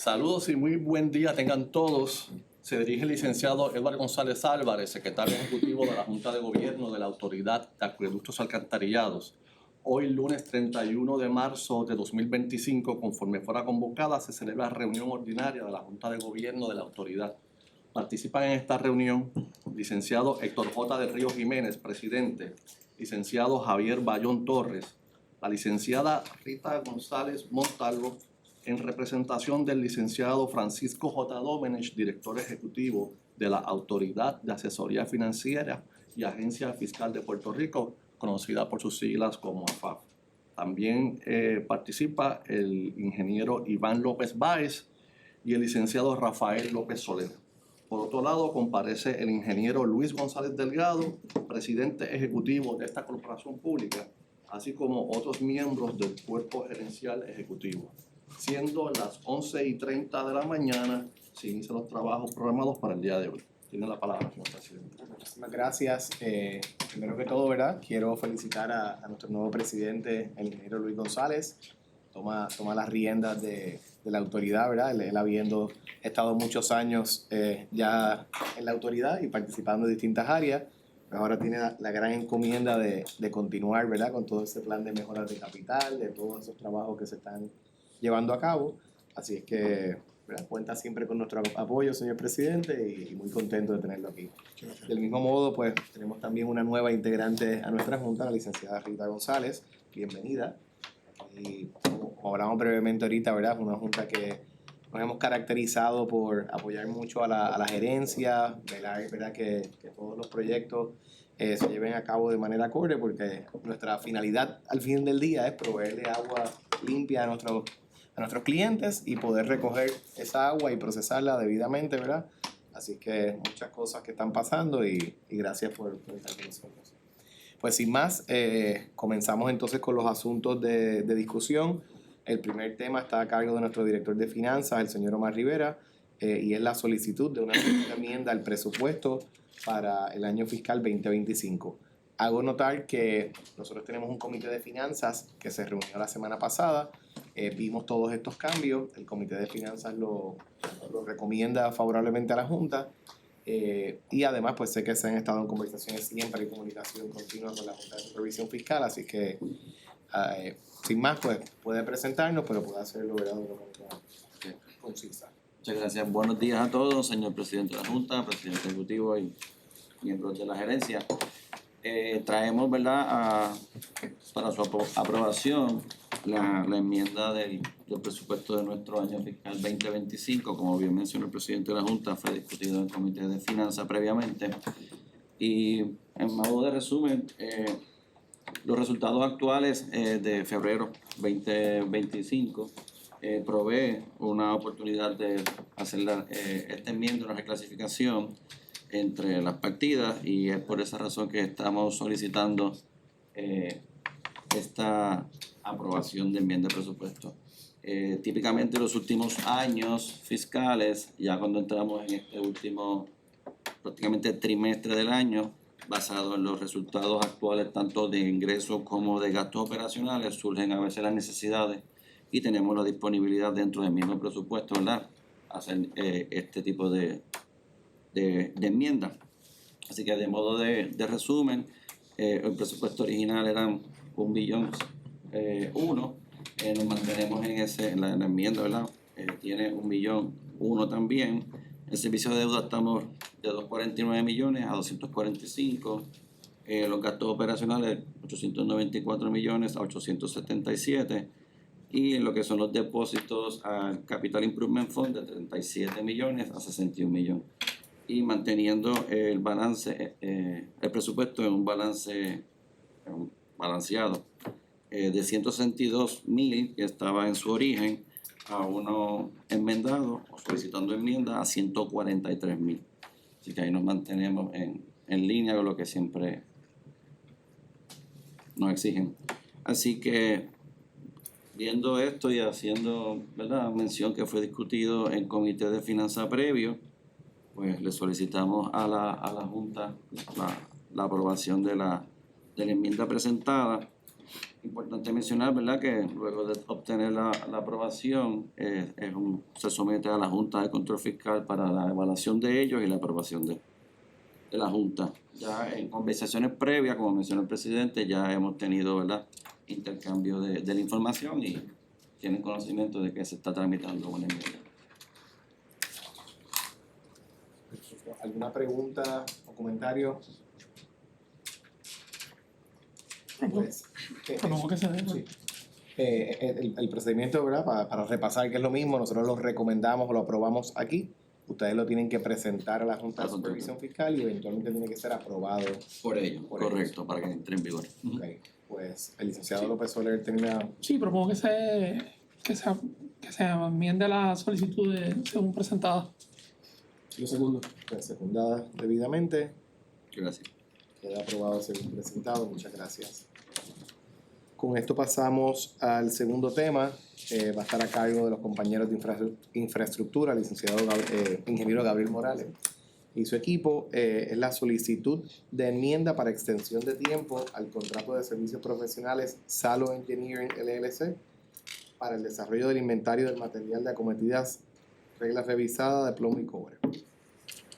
Saludos y muy buen día tengan todos. Se dirige el licenciado Eduardo González Álvarez, secretario ejecutivo de la Junta de Gobierno de la Autoridad de Acueductos Alcantarillados. Hoy, lunes 31 de marzo de 2025, conforme fuera convocada, se celebra la reunión ordinaria de la Junta de Gobierno de la Autoridad. Participan en esta reunión licenciado Héctor J. del Río Jiménez, presidente, licenciado Javier Bayón Torres, la licenciada Rita González Montalvo, en representación del licenciado Francisco J. Domenech, director ejecutivo de la Autoridad de Asesoría Financiera y Agencia Fiscal de Puerto Rico, conocida por sus siglas como AFAF. También participa el ingeniero Iván López Báez y el licenciado Rafael López Soler. Por otro lado, comparece el ingeniero Luis González Delgado, presidente ejecutivo de esta corporación pública, así como otros miembros del cuerpo gerencial ejecutivo. Siendo las 11:30 de la mañana, se inician los trabajos programados para el día de hoy. Tiene la palabra, señor presidente. Muchísimas gracias. Primero que todo, ¿verdad? Quiero felicitar a nuestro nuevo presidente, el ingeniero Luis González. Toma las riendas de la autoridad, ¿verdad? Él habiendo estado muchos años ya en la autoridad y participando en distintas áreas, pues ahora tiene la gran encomienda de continuar, ¿verdad? Con todo ese plan de mejoras de capital, de todos esos trabajos que se están llevando a cabo. Así es que, ¿verdad? Cuenta siempre con nuestro apoyo, señor presidente, y muy contento de tenerlo aquí. Del mismo modo, pues tenemos también una nueva integrante a nuestra junta, la licenciada Rita González. Bienvenida. Y como hablamos brevemente ahorita, ¿verdad? Es una junta que nos hemos caracterizado por apoyar mucho a la gerencia, velar, ¿verdad? Que todos los proyectos se lleven a cabo de manera acorde, porque nuestra finalidad al fin del día es proveerle agua limpia a nuestros clientes y poder recoger esa agua y procesarla debidamente, ¿verdad? Así que muchas cosas que están pasando y gracias por estar con nosotros. Pues sin más, comenzamos entonces con los asuntos de discusión. El primer tema está a cargo de nuestro director de finanzas, el señor Omar Rivera, y es la solicitud de una enmienda al presupuesto para el año fiscal 2025. Hago notar que nosotros tenemos un comité de finanzas que se reunió la semana pasada. Vimos todos estos cambios. El comité de finanzas lo recomienda favorablemente a la Junta. Y además, pues sé que se han estado en conversaciones siempre y comunicación continua con la Junta de Supervisión Fiscal. Así que, sin más, pues puede presentarnos, pero puede hacerlo, ¿verdad? De una manera concisa. Muchas gracias. Buenos días a todos, señor presidente de la Junta, presidente ejecutivo y miembros de la gerencia. Traemos, ¿verdad?, para su aprobación la enmienda del presupuesto de nuestro año fiscal 2025. Como bien mencionó el presidente de la Junta, fue discutido en el Comité de Finanzas previamente. Y en modo de resumen, los resultados actuales de febrero 2025 provee una oportunidad de hacer esta enmienda, una reclasificación entre las partidas, y es por esa razón que estamos solicitando esta aprobación de enmienda de presupuesto. Típicamente los últimos años fiscales, ya cuando entramos en este último prácticamente trimestre del año, basado en los resultados actuales tanto de ingresos como de gastos operacionales, surgen a veces las necesidades y tenemos la disponibilidad dentro del mismo presupuesto, ¿verdad?, hacer este tipo de enmienda. Así que de modo de resumen, el presupuesto original eran $1.1 billón. Nos mantenemos en la enmienda, ¿verdad? Tiene $1.1 billón también. El servicio de deuda estamos de 249 millones a 245. Los gastos operacionales 894 millones a 877. Y en lo que son los depósitos al Capital Improvement Fund de 37 millones a 61 millones. Y manteniendo el balance, el presupuesto en un balance balanceado de 162,000 que estaba en su origen, a uno enmendado o solicitando enmienda a 143,000. Así que ahí nos mantenemos en línea con lo que siempre nos exigen. Así que viendo esto y haciendo, ¿verdad?, mención que fue discutido en comité de finanzas previo, pues le solicitamos a la Junta la aprobación de la enmienda presentada, Importante mencionar, ¿verdad?, que luego de obtener la aprobación, se somete a la Junta de Control Fiscal para la evaluación de ellos y la aprobación de la Junta. Ya en conversaciones previas, como mencionó el presidente, ya hemos tenido, ¿verdad?, intercambio de la información y tienen conocimiento de que se está tramitando una enmienda. ¿Alguna pregunta o comentario? Pues, Propongo que se dé. sí. El procedimiento, ¿verdad? Para repasar que es lo mismo, nosotros lo recomendamos o lo aprobamos aquí. Ustedes lo tienen que presentar a la Junta de Supervisión Fiscal y eventualmente tiene que ser aprobado. Por ello, Por correcto, ellos. para que entre en vigor. Ok, pues el licenciado López Soler termina. Sí, propongo que se enmiende la solicitud según presentada. Lo segundo. Pues secundada debidamente. Gracias. Queda aprobado según presentado. Muchas gracias. Con esto pasamos al segundo tema. Va a estar a cargo de los compañeros de infraestructura, licenciado ingeniero Gabriel Morales y su equipo. Es la solicitud de enmienda para extensión de tiempo al contrato de servicios profesionales Salo Engineering LLC para el desarrollo del inventario del material de acometidas, reglas revisadas de plomo y cobre.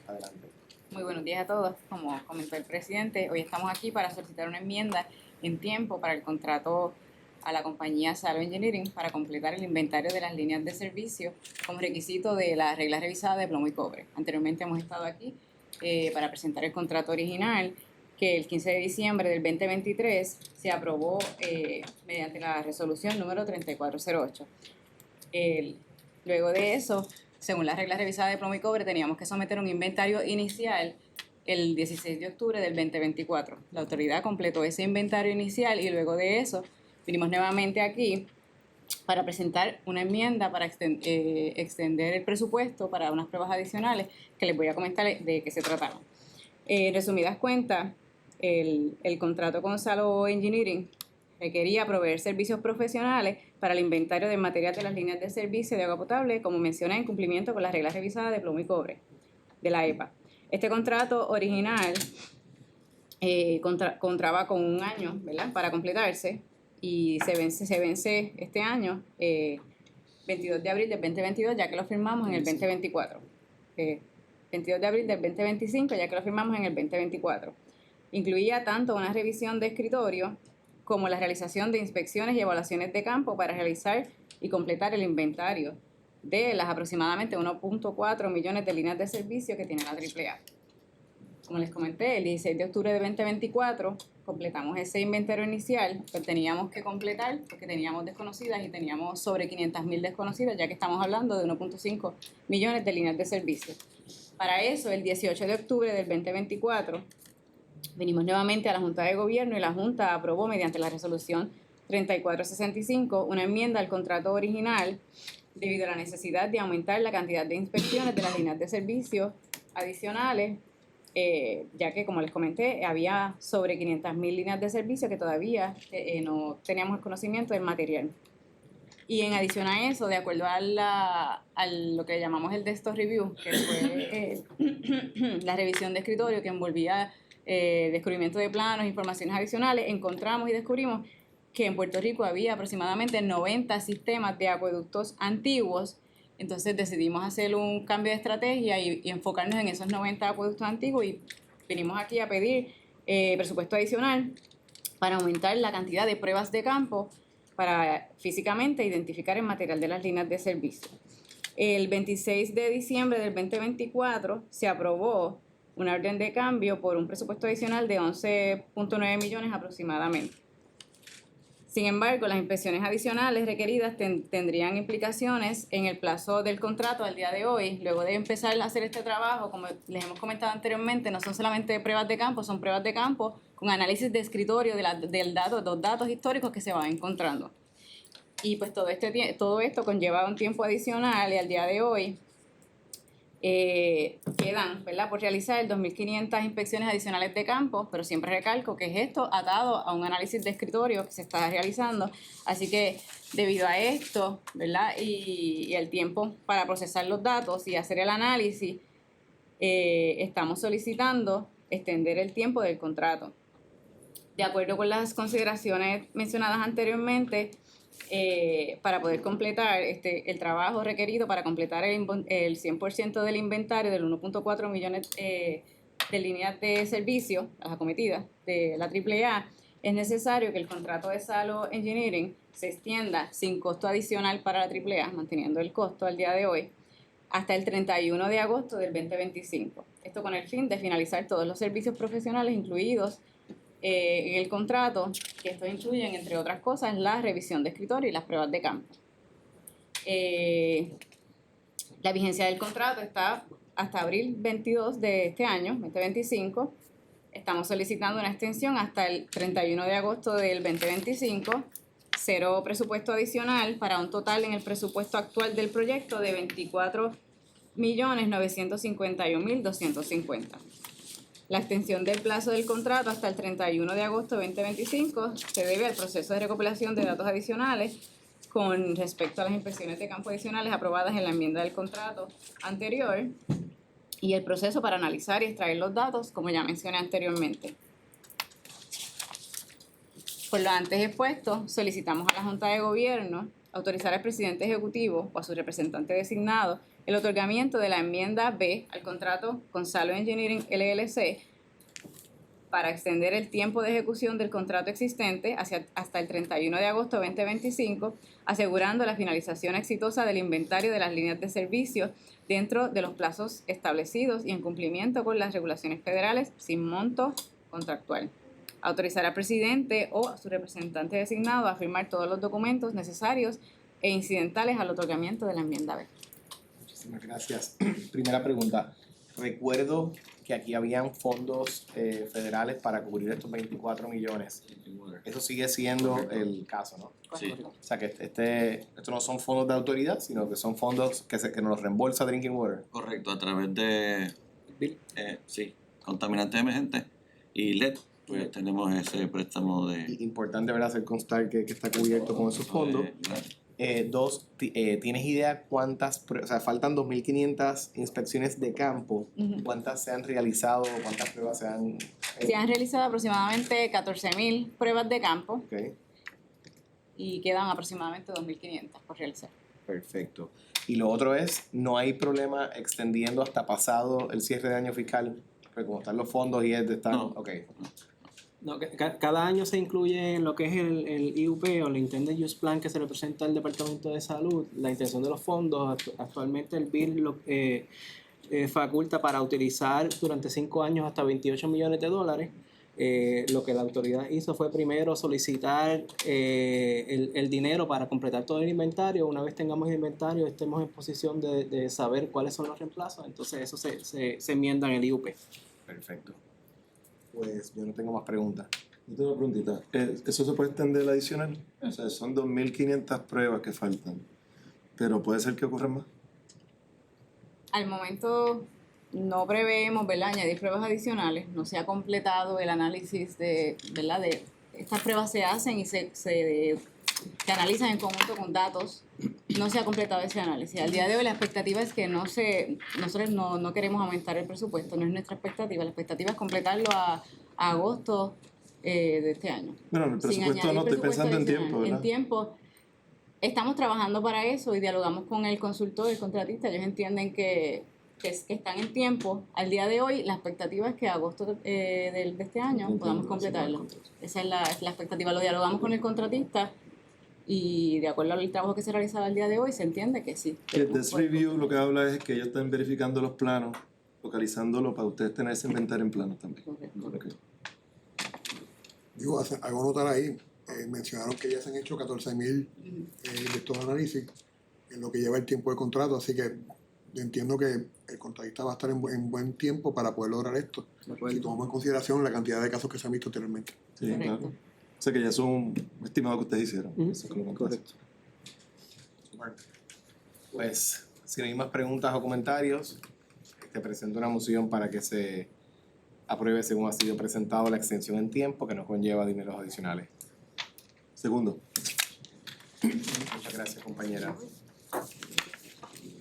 Adelante. Muy buenos días a todos. Como comentó el presidente, hoy estamos aquí para solicitar una enmienda en tiempo para el contrato a la compañía Salo Engineering para completar el inventario de las líneas de servicio como requisito de la regla revisada de plomo y cobre. Anteriormente hemos estado aquí para presentar el contrato original que el 15 de diciembre del 2023 se aprobó mediante la resolución número 3408. Luego de eso, según la regla revisada de plomo y cobre, teníamos que someter un inventario inicial el 16 de octubre del 2024. La autoridad completó ese inventario inicial y luego de eso vinimos nuevamente aquí para presentar una enmienda para extender el presupuesto para unas pruebas adicionales que les voy a comentar de qué se trataron. En resumidas cuentas, el contrato con Salo Engineering requería proveer servicios profesionales para el inventario del material de las líneas de servicio de agua potable, como mencioné, en cumplimiento con las reglas revisadas de plomo y cobre de la EPA. Este contrato original contaba con un año, ¿verdad?, para completarse y se vence este año, 22 de abril del 2022, ya que lo firmamos en el 2024. 22 de abril del 2025, ya que lo firmamos en el 2024. Incluía tanto una revisión de escritorio como la realización de inspecciones y evaluaciones de campo para realizar y completar el inventario de las aproximadamente 1.4 millones de líneas de servicio que tiene la AAA. Como les comenté, el 16 de octubre de 2024 completamos ese inventario inicial que teníamos que completar porque teníamos desconocidas y teníamos sobre 500,000 desconocidas, ya que estamos hablando de 1.5 millones de líneas de servicio. Para eso, el 18 de octubre del 2024, vinimos nuevamente a la Junta de Gobierno y la Junta aprobó mediante la resolución 3465 una enmienda al contrato original debido a la necesidad de aumentar la cantidad de inspecciones de las líneas de servicio adicionales, ya que, como les comenté, había sobre 500,000 líneas de servicio que todavía no teníamos el conocimiento del material. Y en adición a eso, de acuerdo a lo que llamamos el desktop review, que fue la revisión de escritorio que envolvía descubrimiento de planos, informaciones adicionales, encontramos y descubrimos que en Puerto Rico había aproximadamente 90 sistemas de acueductos antiguos. Entonces decidimos hacer un cambio de estrategia y enfocarnos en esos 90 acueductos antiguos y venimos aquí a pedir presupuesto adicional para aumentar la cantidad de pruebas de campo para físicamente identificar el material de las líneas de servicio. El 26 de diciembre del 2024 se aprobó una orden de cambio por un presupuesto adicional de 11.9 millones aproximadamente. Sin embargo, las inspecciones adicionales requeridas tendrían implicaciones en el plazo del contrato al día de hoy. Luego de empezar a hacer este trabajo, como les hemos comentado anteriormente, no son solamente pruebas de campo, son pruebas de campo con análisis de escritorio los datos históricos que se van encontrando. Y pues todo esto conlleva un tiempo adicional y al día de hoy quedan, ¿verdad?, por realizar 2.500 inspecciones adicionales de campo, pero siempre recalco que es esto atado a un análisis de escritorio que se está realizando. Así que debido a esto, ¿verdad?, y el tiempo para procesar los datos y hacer el análisis, estamos solicitando extender el tiempo del contrato. De acuerdo con las consideraciones mencionadas anteriormente, para poder completar el trabajo requerido para completar el 100% del inventario del 1.4 millones de líneas de servicio, las acometidas de la AAA, es necesario que el contrato de Salo Engineering se extienda sin costo adicional para la AAA, manteniendo el costo al día de hoy, hasta el 31 de agosto del 2025. Esto con el fin de finalizar todos los servicios profesionales incluidos en el contrato, que estos incluyen, entre otras cosas, la revisión de escritorio y las pruebas de campo. La vigencia del contrato está hasta abril 22 de este año, 2025. Estamos solicitando una extensión hasta el 31 de agosto del 2025, 0 presupuesto adicional para un total en el presupuesto actual del proyecto de 24.951.250. La extensión del plazo del contrato hasta el 31 de agosto de 2025 se debe al proceso de recopilación de datos adicionales con respecto a las inspecciones de campo adicionales aprobadas en la enmienda del contrato anterior y el proceso para analizar y extraer los datos, como ya mencioné anteriormente. Por lo antes expuesto, solicitamos a la Junta de Gobierno autorizar al presidente ejecutivo o a su representante designado el otorgamiento de la enmienda B al contrato con Salo Engineering LLC para extender el tiempo de ejecución del contrato existente hasta el 31 de agosto de 2025, asegurando la finalización exitosa del inventario de las líneas de servicio dentro de los plazos establecidos y en cumplimiento con las regulaciones federales sin monto contractual. Autorizar al presidente o a su representante designado a firmar todos los documentos necesarios e incidentales al otorgamiento de la enmienda B. Muchísimas gracias. Primera pregunta. Recuerdo que aquí habían fondos federales para cubrir estos 24 millones. Eso sigue siendo el caso, ¿no? Sí. O sea que estos no son fondos de autoridad, sino que son fondos que nos los reembolsa Drinking Water. Correcto, a través de contaminantes emergentes y LED, pues tenemos ese préstamo de... Importante, ¿verdad?, hacer constar que está cubierto con esos fondos. Dos, ¿tienes idea cuántas, o sea, faltan 2.500 inspecciones de campo? ¿Cuántas se han realizado? ¿Cuántas pruebas se han...? Se han realizado aproximadamente 14.000 pruebas de campo y quedan aproximadamente 2.500 por realizar. Perfecto. Y lo otro es, no hay problema extendiendo hasta pasado el cierre de año fiscal, porque como están los fondos y están... No. Okay. No, cada año se incluye en lo que es el IUP o el Intended Use Plan que se le presenta al Departamento de Salud, la intención de los fondos. Actualmente el bill faculta para utilizar durante 5 años hasta $28 millones. Lo que la autoridad hizo fue primero solicitar el dinero para completar todo el inventario. Una vez tengamos el inventario, estemos en posición de saber cuáles son los reemplazos, entonces eso se enmienda en el IUP. Perfecto. Pues yo no tengo más preguntas. Yo tengo una preguntita. ¿Eso se puede extender adicional? O sea, son 2.500 pruebas que faltan, pero puede ser que ocurran más. Al momento no preveemos, ¿verdad?, añadir pruebas adicionales. No se ha completado el análisis ¿verdad?, de estas pruebas se hacen y se analizan en conjunto con datos. No se ha completado ese análisis. Al día de hoy la expectativa es que nosotros no queremos aumentar el presupuesto, no es nuestra expectativa. La expectativa es completarlo a agosto de este año. Bueno, el presupuesto no, estoy pensando en tiempo, ¿verdad? En tiempo. Estamos trabajando para eso y dialogamos con el consultor, el contratista. Ellos entienden que están en tiempo. Al día de hoy, la expectativa es que a agosto de este año podamos completarlo. Esa es la expectativa. Lo dialogamos con el contratista y de acuerdo al trabajo que se realizaba el día de hoy, se entiende que sí. El Desk Review lo que habla es que ellos están verificando los planos, localizándolo para ustedes tener ese inventario en planos también. Correcto. Okay. Digo, algo notar ahí, mencionaron que ya se han hecho 14.000 de estos análisis en lo que lleva el tiempo de contrato, así que entiendo que el contratista va a estar en buen tiempo para poder lograr esto, si tomamos en consideración la cantidad de casos que se han visto anteriormente. Sí, Correcto. claro. O sea que ya es un estimado que ustedes hicieron. Eso es lo que Correcto. Pues, si no hay más preguntas o comentarios, te presento una moción para que se apruebe según ha sido presentado la extensión en tiempo que no conlleva dineros adicionales. Segundo. Muchas gracias, compañera.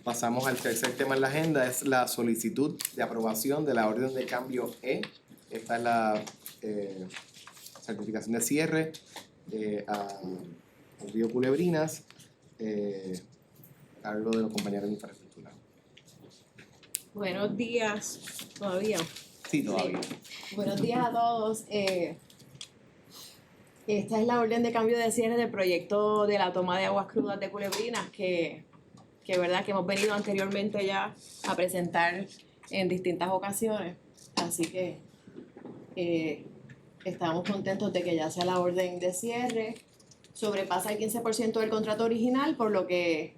Pasamos al tercer tema en la agenda, es la solicitud de aprobación de la orden de cambio E. Esta es certificación de cierre al río Culebrinas, a cargo de los compañeros de infraestructura. Buenos días, todavía. Sí, todavía. Buenos días a todos. Esta es la orden de cambio de cierre del proyecto de la toma de aguas crudas de Culebrinas que verdad que hemos venido anteriormente ya a presentar en distintas ocasiones. Así que estamos contentos de que ya sea la orden de cierre. Sobrepasa el 15% del contrato original, por lo que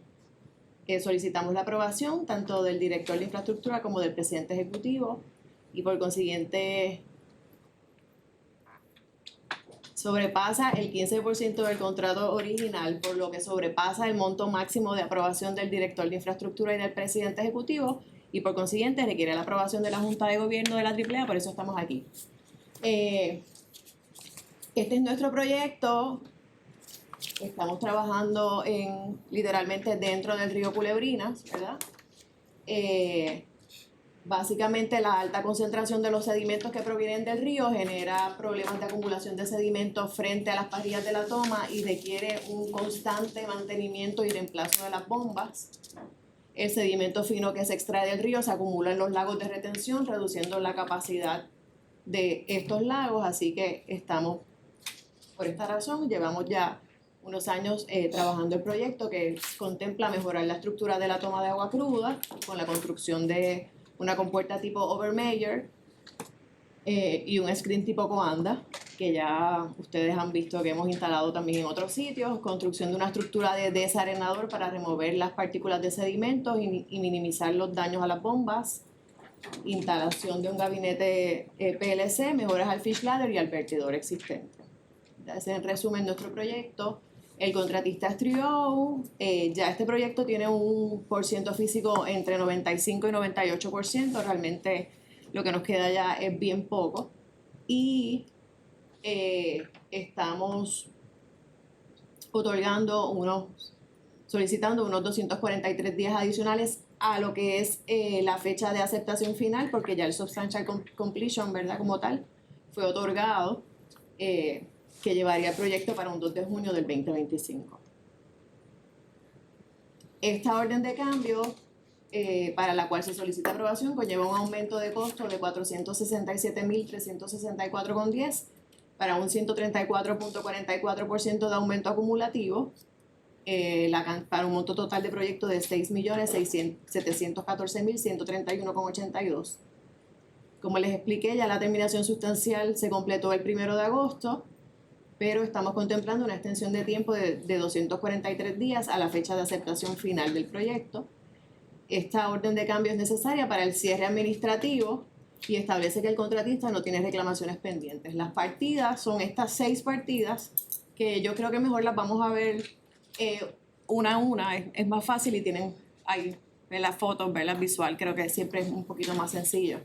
solicitamos la aprobación tanto del director de infraestructura como del presidente ejecutivo y por consiguiente sobrepasa el 15% del contrato original, por lo que sobrepasa el monto máximo de aprobación del director de infraestructura y del presidente ejecutivo y por consiguiente requiere la aprobación de la Junta de Gobierno de la AAA, por eso estamos aquí. Este es nuestro proyecto. Estamos trabajando literalmente dentro del río Culebrinas, ¿verdad? Básicamente la alta concentración de los sedimentos que provienen del río genera problemas de acumulación de sedimentos frente a las parrillas de la toma y requiere un constante mantenimiento y reemplazo de las bombas. El sedimento fino que se extrae del río se acumula en los lagos de retención, reduciendo la capacidad de estos lagos, así que estamos, por esta razón, llevamos ya unos años trabajando el proyecto que contempla mejorar la estructura de la toma de agua cruda con la construcción de una compuerta tipo Overmeyer y un screen tipo Coanda, que ya ustedes han visto que hemos instalado también en otros sitios, construcción de una estructura de desarenador para remover las partículas de sedimentos y minimizar los daños a las bombas, instalación de un gabinete PLC, mejoras al fish ladder y al vertedor existente. Ese es en resumen nuestro proyecto. El contratista es Trio. Ya este proyecto tiene un % físico entre 95 y 98%. Realmente lo que nos queda ya es bien poco. Y estamos solicitando unos 243 días adicionales a lo que es la fecha de aceptación final, porque ya el substantial completion, ¿verdad? Como tal, fue otorgado. Que llevaría el proyecto para un 2 de junio del 2025. Esta orden de cambio, para la cual se solicita aprobación, conlleva un aumento de costo de $467,364,10 para un 134.44% de aumento acumulativo, para un monto total de proyecto de $6,714,131,82. Como les expliqué, ya la terminación sustancial se completó el 1 de agosto, pero estamos contemplando una extensión de tiempo de 243 días a la fecha de aceptación final del proyecto. Esta orden de cambio es necesaria para el cierre administrativo y establece que el contratista no tiene reclamaciones pendientes. Las partidas son estas 6 partidas que yo creo que mejor las vamos a ver una a una. Es más fácil y tienen ahí ver las fotos, ver las visual. Creo que siempre es un poquito más sencillo.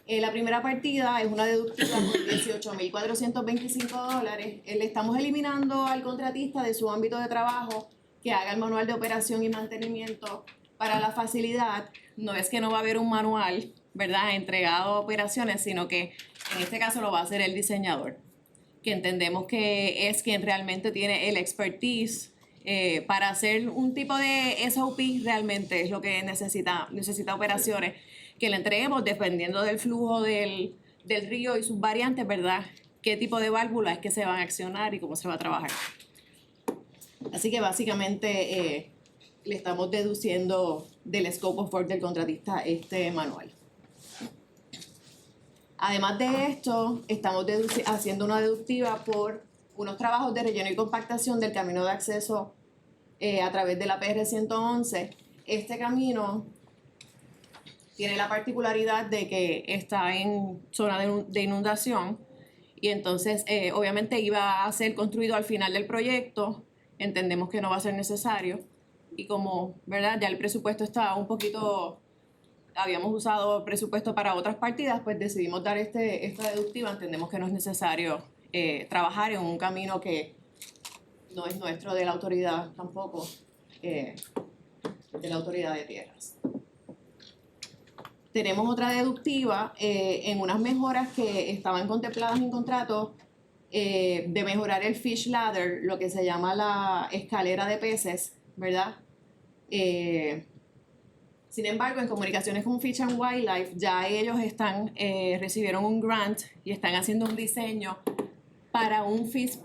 La primera partida es una deductiva por $18,425. Le estamos eliminando al contratista de su ámbito de trabajo que haga el manual de operación y mantenimiento para la facilidad. No es que no va a haber un manual, ¿verdad?, entregado a operaciones, sino que en este caso lo va a hacer el diseñador, que entendemos que es quien realmente tiene el expertise para hacer un tipo de SOP. Realmente es lo que necesita operaciones, que le entreguemos dependiendo del flujo del río y sus variantes, ¿verdad?, qué tipo de válvulas es que se van a accionar y cómo se va a trabajar. Así que básicamente le estamos deduciendo del scope of work del contratista este manual. Además de esto, estamos haciendo una deductiva por unos trabajos de relleno y compactación del camino de acceso a través de la PR 111. Este camino tiene la particularidad de que está en zona de inundación y entonces obviamente iba a ser construido al final del proyecto. Entendemos que no va a ser necesario y como, ¿verdad?, ya el presupuesto está un poquito, habíamos usado presupuesto para otras partidas, pues decidimos dar esta deductiva. Entendemos que no es necesario trabajar en un camino que no es nuestro, de la autoridad tampoco, de la autoridad de tierras. Tenemos otra deductiva en unas mejoras que estaban contempladas en contrato de mejorar el fish ladder, lo que se llama la escalera de peces, ¿verdad? Sin embargo, en comunicaciones con Fish and Wildlife, ya ellos recibieron un grant y están haciendo un diseño para un fish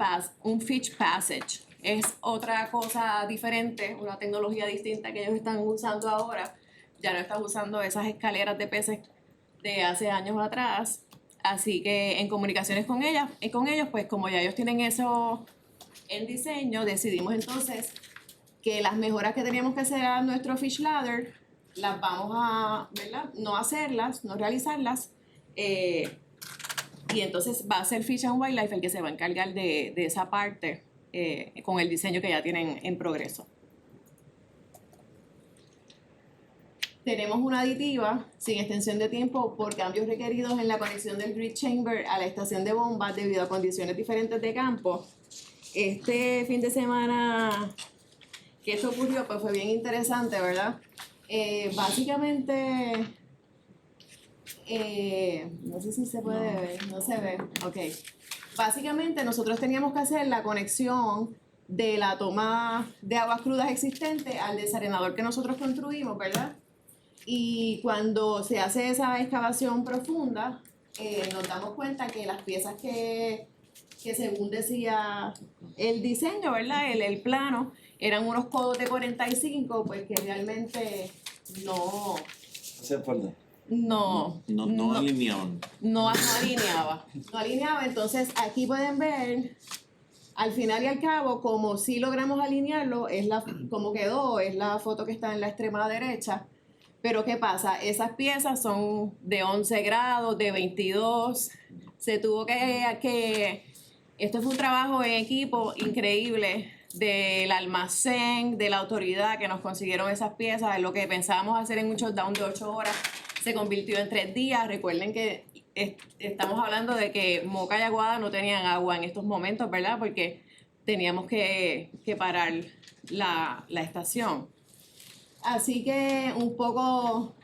passage. Es otra cosa diferente, una tecnología distinta que ellos están usando ahora. Ya no están usando esas escaleras de peces de hace años atrás. Así que en comunicaciones con ellos, pues como ya ellos tienen eso en diseño, decidimos entonces que las mejoras que teníamos que hacer a nuestro fish ladder las vamos a, ¿verdad? No hacerlas, no realizarlas. Y entonces va a ser Fish and Wildlife el que se va a encargar de esa parte con el diseño que ya tienen en progreso. Tenemos una aditiva sin extensión de tiempo por cambios requeridos en la conexión del grid chamber a la estación de bombas debido a condiciones diferentes de campo. Este fin de semana que esto ocurrió, pues fue bien interesante, ¿verdad? Básicamente, no sé si se puede ver, no se ve, ok. Básicamente nosotros teníamos que hacer la conexión de la toma de aguas crudas existente al desarenador que nosotros construimos, ¿verdad? Y cuando se hace esa excavación profunda, nos damos cuenta que las piezas que según decía el diseño, ¿verdad? El plano, eran unos codos de 45, pues que realmente no alineaban. No alineaba. Entonces aquí pueden ver, al final y al cabo, como si logramos alinearlo, como quedó, es la foto que está en la extrema derecha. Pero ¿qué pasa? Esas piezas son de 11 grados, de 22. Se tuvo esto fue un trabajo en equipo increíble del almacén, de la autoridad que nos consiguieron esas piezas. Lo que pensábamos hacer en un shutdown de 8 horas se convirtió en 3 días. Recuerden que estamos hablando de que Moca y Aguada no tenían agua en estos momentos, ¿verdad? Porque teníamos que parar la estación. Así que un poco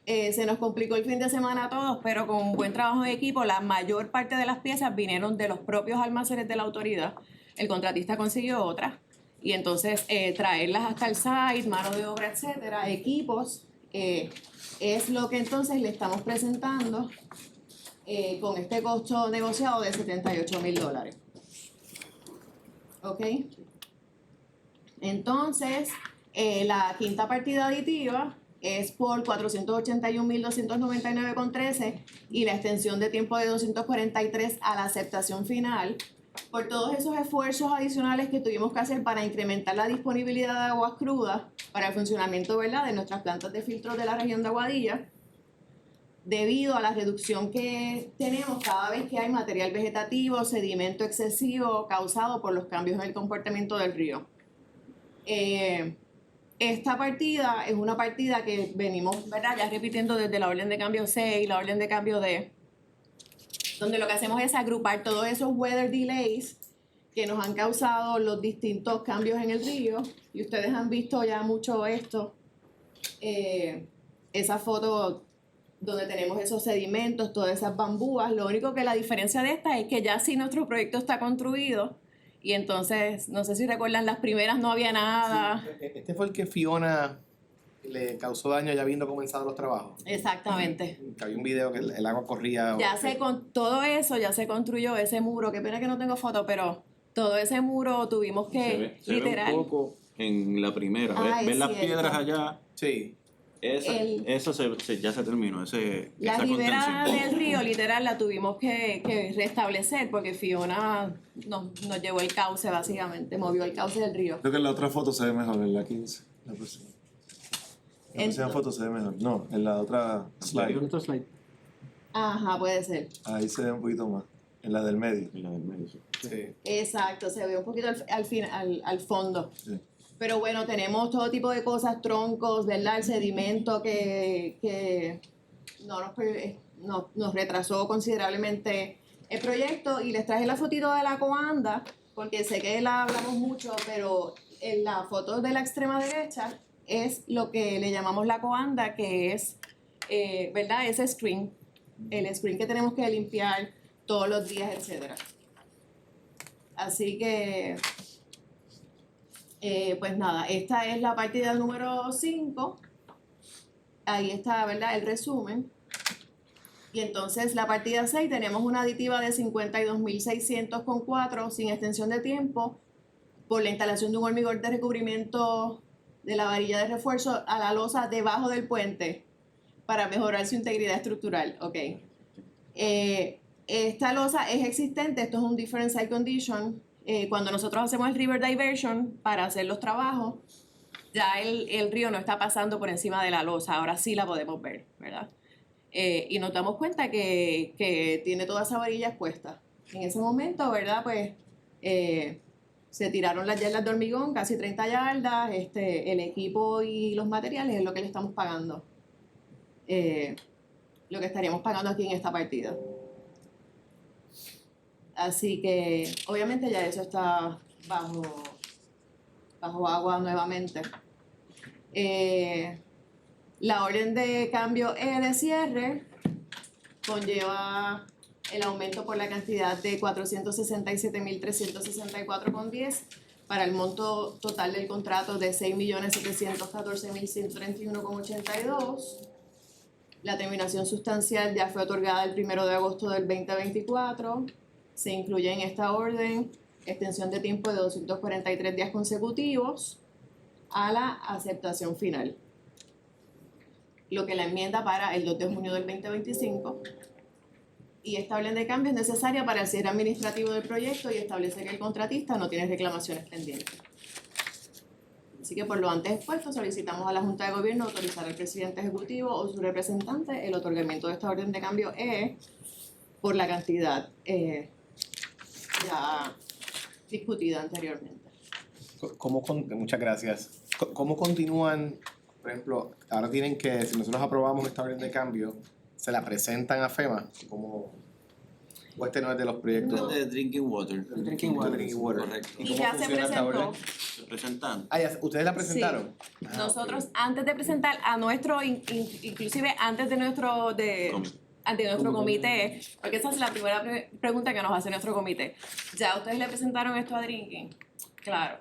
se nos complicó el fin de semana a todos, pero con un buen trabajo en equipo, la mayor parte de las piezas vinieron de los propios almacenes de la autoridad. El contratista consiguió otras. Y entonces traerlas hasta el site, mano de obra, etcétera, equipos, es lo que entonces le estamos presentando con este costo negociado de $78,000. ¿Ok? Entonces, la quinta partida aditiva es por $481,299,13 y la extensión de tiempo de 243 a la aceptación final por todos esos esfuerzos adicionales que tuvimos que hacer para incrementar la disponibilidad de aguas crudas para el funcionamiento, ¿verdad?, de nuestras plantas de filtro de la región de Aguadilla, debido a la reducción que tenemos cada vez que hay material vegetativo, sedimento excesivo causado por los cambios en el comportamiento del río. Esta partida es una partida que venimos, ¿verdad?, ya repitiendo desde la orden de cambio C y la orden de cambio D, donde lo que hacemos es agrupar todos esos weather delays que nos han causado los distintos cambios en el río, y ustedes han visto ya mucho esto, esa foto donde tenemos esos sedimentos, todas esas bambúas. Lo único que la diferencia de esta es que ya sí nuestro proyecto está construido, y entonces, no sé si recuerdan, las primeras no había nada. Sí, este fue el que Fiona le causó daño ya habiendo comenzado los trabajos. Exactamente. Que había un video que el agua corría. Con todo eso ya se construyó ese muro. Qué pena que no tengo foto, pero todo ese muro tuvimos que literal. Se ve un poco en la primera. ¿Ves las piedras allá? Sí. Eso ya se terminó. La ribera del río, literal, la tuvimos que restablecer porque Fiona nos llevó el cauce, básicamente, movió el cauce del río. Creo que en la otra foto se ve mejor, en la 15. La próxima foto se ve mejor. No, en la otra slide. Ajá, puede ser. Ahí se ve un poquito más. En la del medio. Sí. Exacto, se ve un poquito al fondo. Sí. Pero bueno, tenemos todo tipo de cosas, troncos, ¿verdad? El sedimento que nos retrasó considerablemente el proyecto. Y les traje la fotito de la coanda, porque sé que la hablamos mucho, pero en la foto de la extrema derecha es lo que le llamamos la coanda, que es, ¿verdad? Ese screen, el screen que tenemos que limpiar todos los días, etcétera. Así que, pues nada, esta es la partida número 5. Ahí está, ¿verdad?, el resumen. Y entonces la partida 6 tenemos una aditiva de 52.600,4 sin extensión de tiempo por la instalación de un hormigón de recubrimiento de la varilla de refuerzo a la losa debajo del puente para mejorar su integridad estructural. Ok. Esta losa es existente, esto es un different site condition. Cuando nosotros hacemos el river diversion para hacer los trabajos, ya el río no está pasando por encima de la losa, ahora sí la podemos ver, ¿verdad? Y nos damos cuenta que tiene toda esa varilla expuesta. En ese momento, ¿verdad? Pues se tiraron las yardas de hormigón, casi 30 yardas, el equipo y los materiales es lo que le estamos pagando. Lo que estaríamos pagando aquí en esta partida. Así que, obviamente ya eso está bajo agua nuevamente. La orden de cambio E de cierre conlleva el aumento por la cantidad de 467.364,10 para el monto total del contrato de 6.714.131,82. La terminación sustancial ya fue otorgada el 1 de agosto del 2024. Se incluye en esta orden extensión de tiempo de 243 días consecutivos a la aceptación final, lo que la enmienda para el 2 de junio del 2025. Y esta orden de cambio es necesaria para el cierre administrativo del proyecto y establece que el contratista no tiene reclamaciones pendientes. Así que por lo antes expuesto, solicitamos a la Junta de Gobierno autorizar al presidente ejecutivo o su representante el otorgamiento de esta orden de cambio E por la cantidad ya discutida anteriormente. Muchas gracias. ¿Cómo continúan, por ejemplo, ahora tienen que, si nosotros aprobamos esta orden de cambio, se la presentan a FEMA? ¿O este no es de los proyectos? De Drinking Water. Drinking Water. Correcto. Y ya se presentó. Representante. ¿Ustedes la presentaron? Sí. Nosotros antes de presentar a nuestro, inclusive antes de nuestro comité, porque esa es la primera pregunta que nos hace nuestro comité. ¿Ya ustedes le presentaron esto a Drinking? Claro.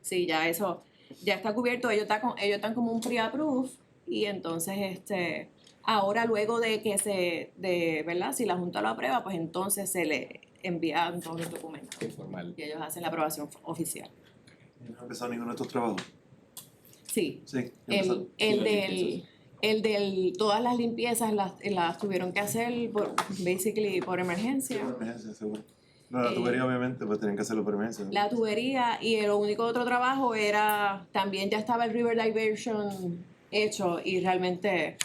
Sí, ya eso ya está cubierto. Ellos están como un pre-approve y entonces ahora luego de que ¿verdad? Si la Junta lo aprueba, pues entonces se le envían todos los documentos. Formal. Y ellos hacen la aprobación oficial. ¿No ha empezado ninguno de estos trabajos? Sí. Sí. El del todas las limpiezas las tuvieron que hacer por emergencia. Por emergencia, seguro. No, la tubería obviamente, pues tienen que hacerlo por emergencia, ¿no? La tubería y el único otro trabajo también ya estaba el river diversion hecho y realmente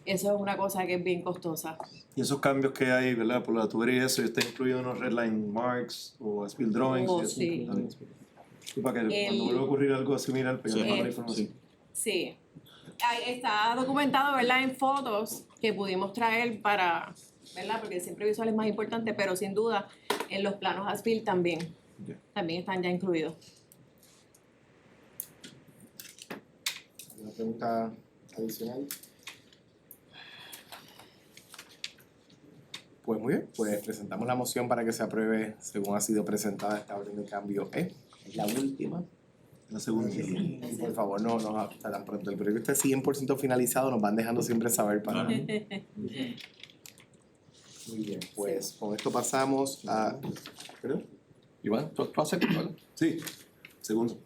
eso es una cosa que es bien costosa. Y esos cambios que hay, ¿verdad? Por la tubería y eso, está incluido en los redline marks o spill drawings. Oh, y eso. sí. Y para que cuando vuelva a ocurrir algo similar, pues ya tenemos la información. Sí. Está documentado, ¿verdad? En fotos que pudimos traer para, ¿verdad? Porque siempre visual es más importante, pero sin duda en los planos ASFIL también están ya incluidos. ¿Una pregunta adicional? Pues muy bien, pues presentamos la moción para que se apruebe según ha sido presentada esta orden de cambio E. Es la última. La segunda. Y por favor, no hasta tan pronto el proyecto esté 100% finalizado, nos van dejando siempre saber para... Muy bien, pues con esto pasamos a... ¿Perdón? Iván, ¿tú haces cuál? Sí, segundo.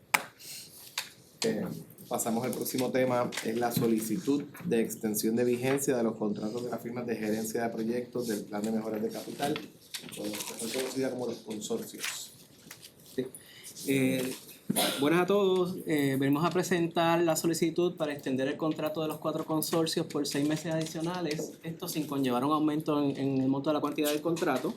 Pasamos al próximo tema, es la solicitud de extensión de vigencia de los contratos de las firmas de gerencia de proyectos del Plan de Mejoras de Capital, conocida como los consorcios. Buenas a todos. Venimos a presentar la solicitud para extender el contrato de los 4 consorcios por 6 meses adicionales. Esto sin conllevar un aumento en el monto de la cantidad del contrato.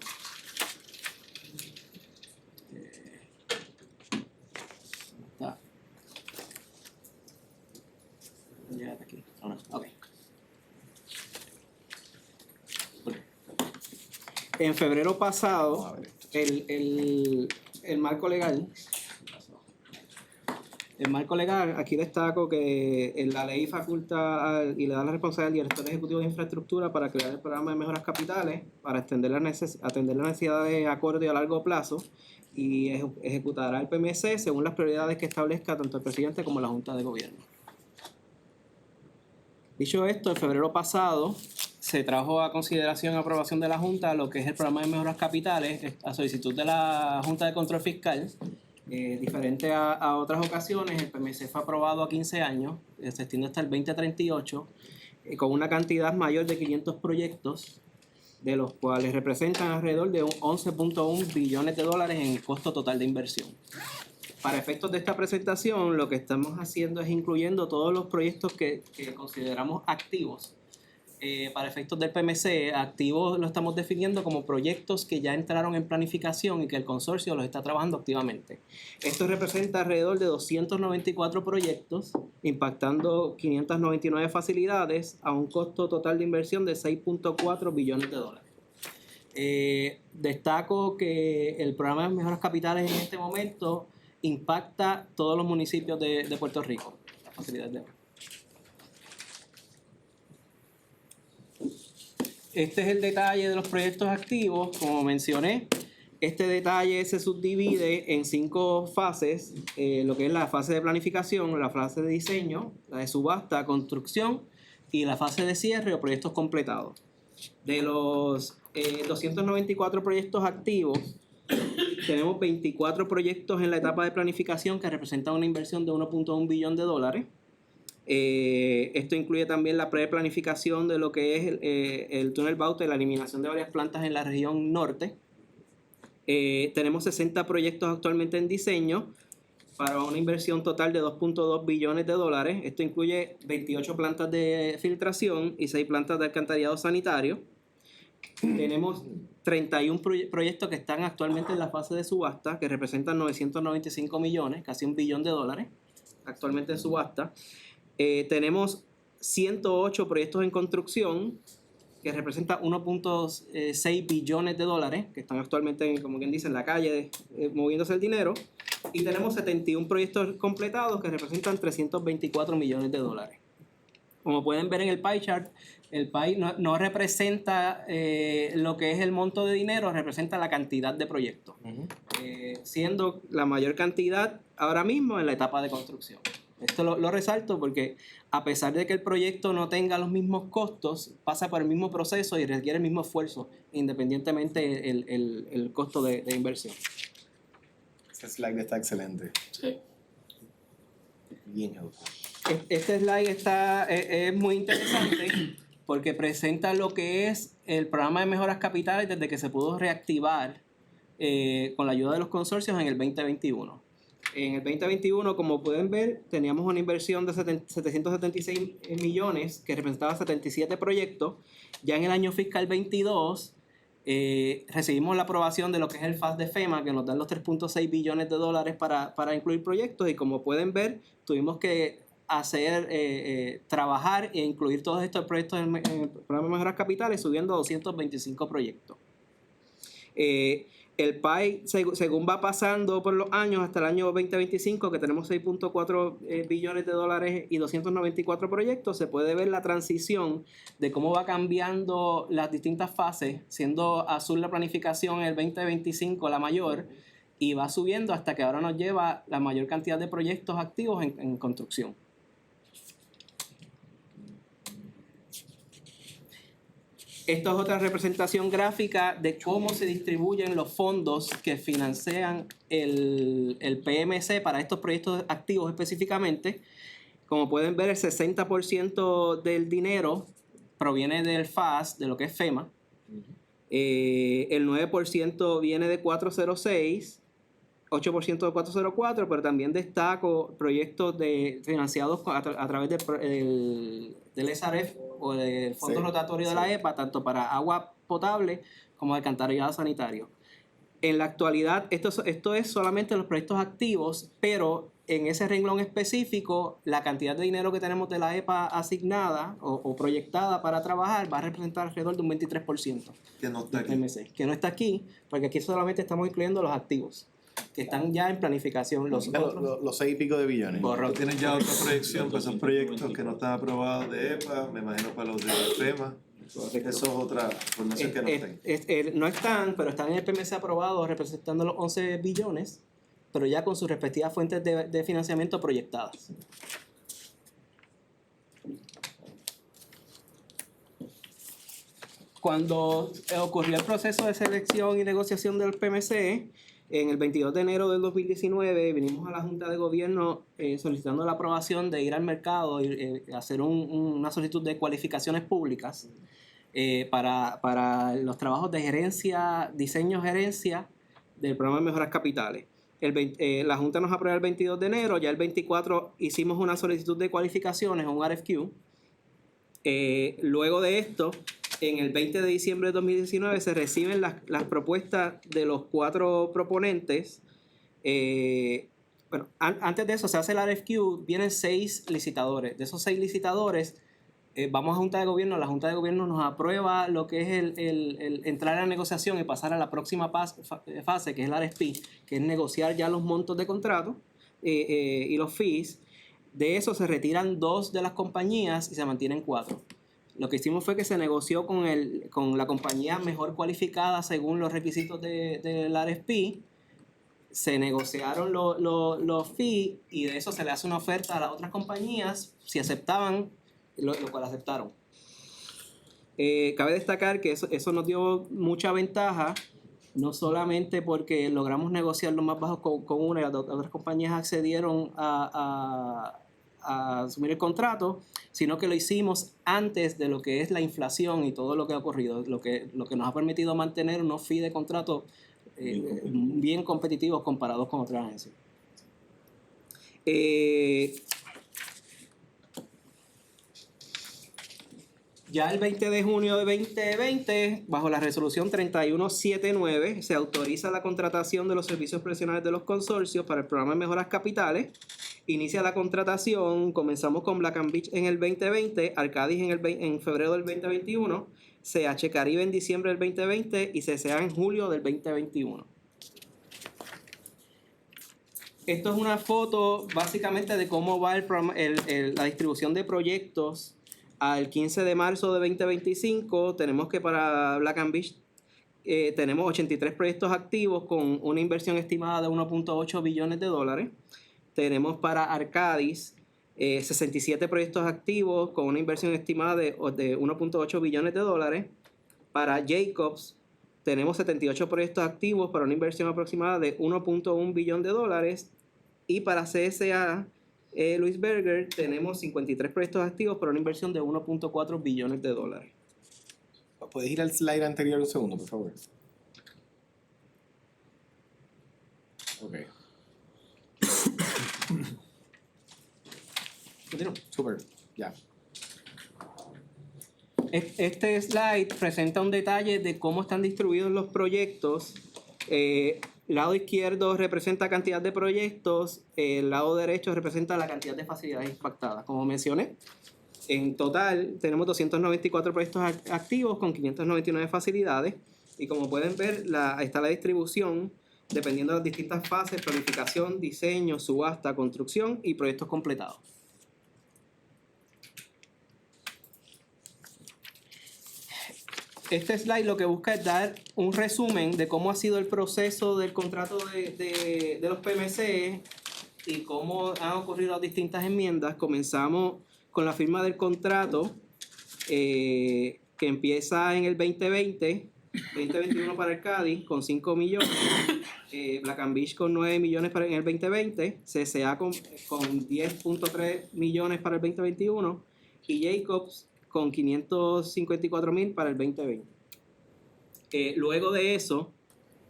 Aquí. Okay. En febrero pasado, el marco legal, aquí destaco que la ley faculta y le da la responsabilidad al director ejecutivo de infraestructura para crear el programa de mejoras capitales para atender las necesidades a corto y a largo plazo y ejecutará el PMC según las prioridades que establezca tanto el presidente como la Junta de Gobierno. Dicho esto, en febrero pasado se trajo a consideración y aprobación de la Junta lo que es el programa de mejoras capitales a solicitud de la Junta de Control Fiscal. Diferente a otras ocasiones, el PMC fue aprobado a 15 años, se extiende hasta el 2038, con una cantidad mayor de 500 proyectos, de los cuales representan alrededor de 11.1 billones de dólares en costo total de inversión. Para efectos de esta presentación, lo que estamos haciendo es incluyendo todos los proyectos que consideramos activos. Para efectos del PMC, activos lo estamos definiendo como proyectos que ya entraron en planificación y que el consorcio los está trabajando activamente. Esto representa alrededor de 294 proyectos, impactando 599 facilidades a un costo total de inversión de 6.4 billones de dólares. Destaco que el programa de mejoras capitales en este momento impacta todos los municipios de Puerto Rico, las facilidades de agua. Este es el detalle de los proyectos activos. Como mencioné, este detalle se subdivide en 5 fases, lo que es la fase de planificación, la fase de diseño, la de subasta, construcción y la fase de cierre o proyectos completados. De los 294 proyectos activos, tenemos 24 proyectos en la etapa de planificación que representan una inversión de 1.1 billón de dólares. Esto incluye también la preplanificación de lo que es el túnel Baute, la eliminación de varias plantas en la región norte. Tenemos 60 proyectos actualmente en diseño para una inversión total de 2.2 billones de dólares. Esto incluye 28 plantas de filtración y 6 plantas de alcantarillado sanitario. Tenemos 31 proyectos que están actualmente en la fase de subasta, que representan 995 millones, casi $1 billón actualmente en subasta. Tenemos 108 proyectos en construcción que representan 1.6 billones de dólares, que están actualmente, como quien dice, en la calle moviéndose el dinero. Y tenemos 71 proyectos completados que representan 324 millones de dólares. Como pueden ver en el pie chart, el pie no representa lo que es el monto de dinero, representa la cantidad de proyectos, siendo la mayor cantidad ahora mismo en la etapa de construcción. Esto lo resalto porque a pesar de que el proyecto no tenga los mismos costos, pasa por el mismo proceso y requiere el mismo esfuerzo, independientemente el costo de inversión. Ese slide está excelente. Sí. Bien, Edu. Este slide es muy interesante porque presenta lo que es el programa de mejoras capitales desde que se pudo reactivar con la ayuda de los consorcios en el 2021. En el 2021, como pueden ver, teníamos una inversión de 776 millones que representaba 77 proyectos. Ya en el año fiscal 22 recibimos la aprobación de lo que es el FAS de FEMA, que nos dan los 3.6 billones de dólares para incluir proyectos. Y como pueden ver, tuvimos que trabajar e incluir todos estos proyectos en el programa de mejoras capitales, subiendo a 225 proyectos. El PAI, según va pasando por los años hasta el año 2025, que tenemos 6.4 billones de dólares y 294 proyectos, se puede ver la transición de cómo va cambiando las distintas fases, siendo azul la planificación en el 2025 la mayor, y va subiendo hasta que ahora nos lleva la mayor cantidad de proyectos activos en construcción. Esta es otra representación gráfica de cómo se distribuyen los fondos que financian el PMC para estos proyectos activos específicamente. Como pueden ver, el 60% del dinero proviene del FAS, de lo que es FEMA. El 9% viene de 406, 8% de 404, pero también destaco proyectos financiados a través del SRF o del Fondo Rotatorio de la EPA, tanto para agua potable como alcantarillado sanitario. En la actualidad, esto es solamente los proyectos activos, pero en ese renglón específico, la cantidad de dinero que tenemos de la EPA asignada o proyectada para trabajar va a representar alrededor de un 23%. Que no está aquí. PMC, que no está aquí, porque aquí solamente estamos incluyendo los activos, que están ya en planificación. Los 6 y pico de billones. Tú tienes ya otra proyección para esos proyectos que no están aprobados de EPA, me imagino para los de FEMA. Eso es otra información que no está. No están, pero están en el PMC aprobado representando los 11 billones, pero ya con sus respectivas fuentes de financiamiento proyectadas. Cuando ocurrió el proceso de selección y negociación del PMC, en el 22 de enero del 2019 vinimos a la Junta de Gobierno solicitando la aprobación de ir al mercado y hacer una solicitud de cualificaciones públicas para los trabajos de gerencia, gerencia del programa de mejoras capitales. La Junta nos aprueba el 22 de enero, ya el 24 hicimos una solicitud de cualificaciones, un RFQ. Luego de esto, en el 20 de diciembre de 2019 se reciben las propuestas de los 4 proponentes. Antes de eso se hace el RFQ, vienen 6 licitadores. De esos 6 licitadores, vamos a Junta de Gobierno, la Junta de Gobierno nos aprueba lo que es el entrar a la negociación y pasar a la próxima fase, que es el RFP, que es negociar ya los montos de contrato y los fees. De eso se retiran 2 de las compañías y se mantienen 4. Lo que hicimos fue que se negoció con la compañía mejor cualificada según los requisitos del RFP. Se negociaron los fees y de eso se le hace una oferta a las otras compañías si aceptaban, lo cual aceptaron. Cabe destacar que eso nos dio mucha ventaja, no solamente porque logramos negociar los más bajos con una y las otras compañías accedieron a asumir el contrato, sino que lo hicimos antes de lo que es la inflación y todo lo que ha ocurrido, lo que nos ha permitido mantener unos fees de contrato bien competitivos comparados con otras agencias. Ya el 20 de junio de 2020, bajo la resolución 3179, se autoriza la contratación de los servicios profesionales de los consorcios para el programa de mejoras capitales. Inicia la contratación, comenzamos con Black & Veatch en el 2020, Arcadis en febrero del 2021, CH Caribe en diciembre del 2020 y CCA en julio del 2021. Esto es una foto básicamente de cómo va la distribución de proyectos al 15 de marzo de 2025. Tenemos que para Black & Veatch tenemos 83 proyectos activos con una inversión estimada de 1.8 billones de dólares. Tenemos para Arcadis 67 proyectos activos con una inversión estimada de 1.8 billones de dólares. Para Jacobs tenemos 78 proyectos activos para una inversión aproximada de 1.1 billón de dólares. Y para CSA Louis Berger tenemos 53 proyectos activos para una inversión de 1.4 billones de dólares. ¿Puedes ir al slide anterior un segundo, por favor? Ok. Super, ya. Este slide presenta un detalle de cómo están distribuidos los proyectos. Lado izquierdo representa cantidad de proyectos, el lado derecho representa la cantidad de facilidades impactadas. Como mencioné, en total tenemos 294 proyectos activos con 599 facilidades y como pueden ver está la distribución dependiendo de las distintas fases: planificación, diseño, subasta, construcción y proyectos completados. Este slide lo que busca es dar un resumen de cómo ha sido el proceso del contrato de los PMC y cómo han ocurrido las distintas enmiendas. Comenzamos con la firma del contrato que empieza en el 2021 para Arcadis con 5 millones, Black & Veatch con 9 millones en el 2020, CCA con 10.3 millones para el 2021 y Jacobs con 554,000 para el 2020. Luego de eso,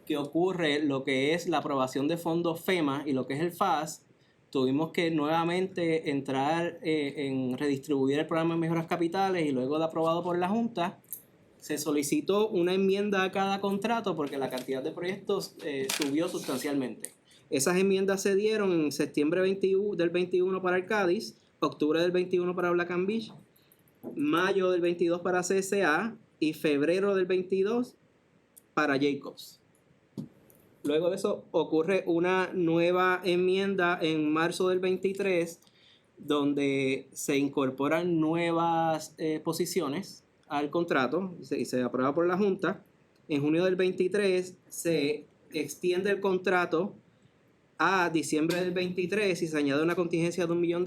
que ocurre lo que es la aprobación de fondos FEMA y lo que es el FAS, tuvimos que nuevamente entrar en redistribuir el programa de mejoras capitales y luego de aprobado por la Junta, se solicitó una enmienda a cada contrato porque la cantidad de proyectos subió sustancialmente. Esas enmiendas se dieron en septiembre del 21 para Arcadis, octubre del 21 para Black & Veatch, mayo del 22 para CSA y febrero del 22 para Jacobs. Luego de eso ocurre una nueva enmienda en marzo del 23 donde se incorporan nuevas posiciones al contrato y se aprueba por la Junta. En junio del 23 se extiende el contrato a diciembre del 23 y se añade una contingencia de $1 millón.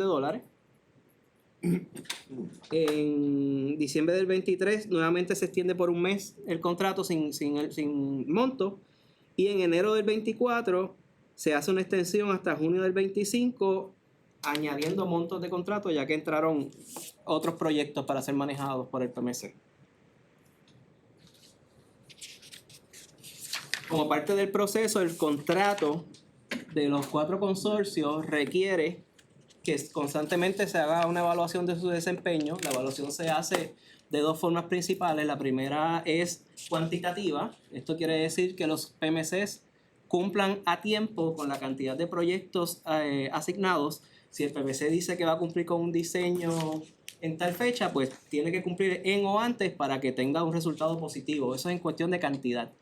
En diciembre del 23 nuevamente se extiende por un mes el contrato sin monto, y en enero del 24 se hace una extensión hasta junio del 25 añadiendo montos de contrato, ya que entraron otros proyectos para ser manejados por el PMC. Como parte del proceso, el contrato de los 4 consorcios requiere que constantemente se haga una evaluación de su desempeño. La evaluación se hace de 2 formas principales. La primera es cuantitativa. Esto quiere decir que los PMCs cumplan a tiempo con la cantidad de proyectos asignados. Si el PMC dice que va a cumplir con un diseño en tal fecha, pues tiene que cumplir en o antes para que tenga un resultado positivo. Eso es en cuestión de cantidad.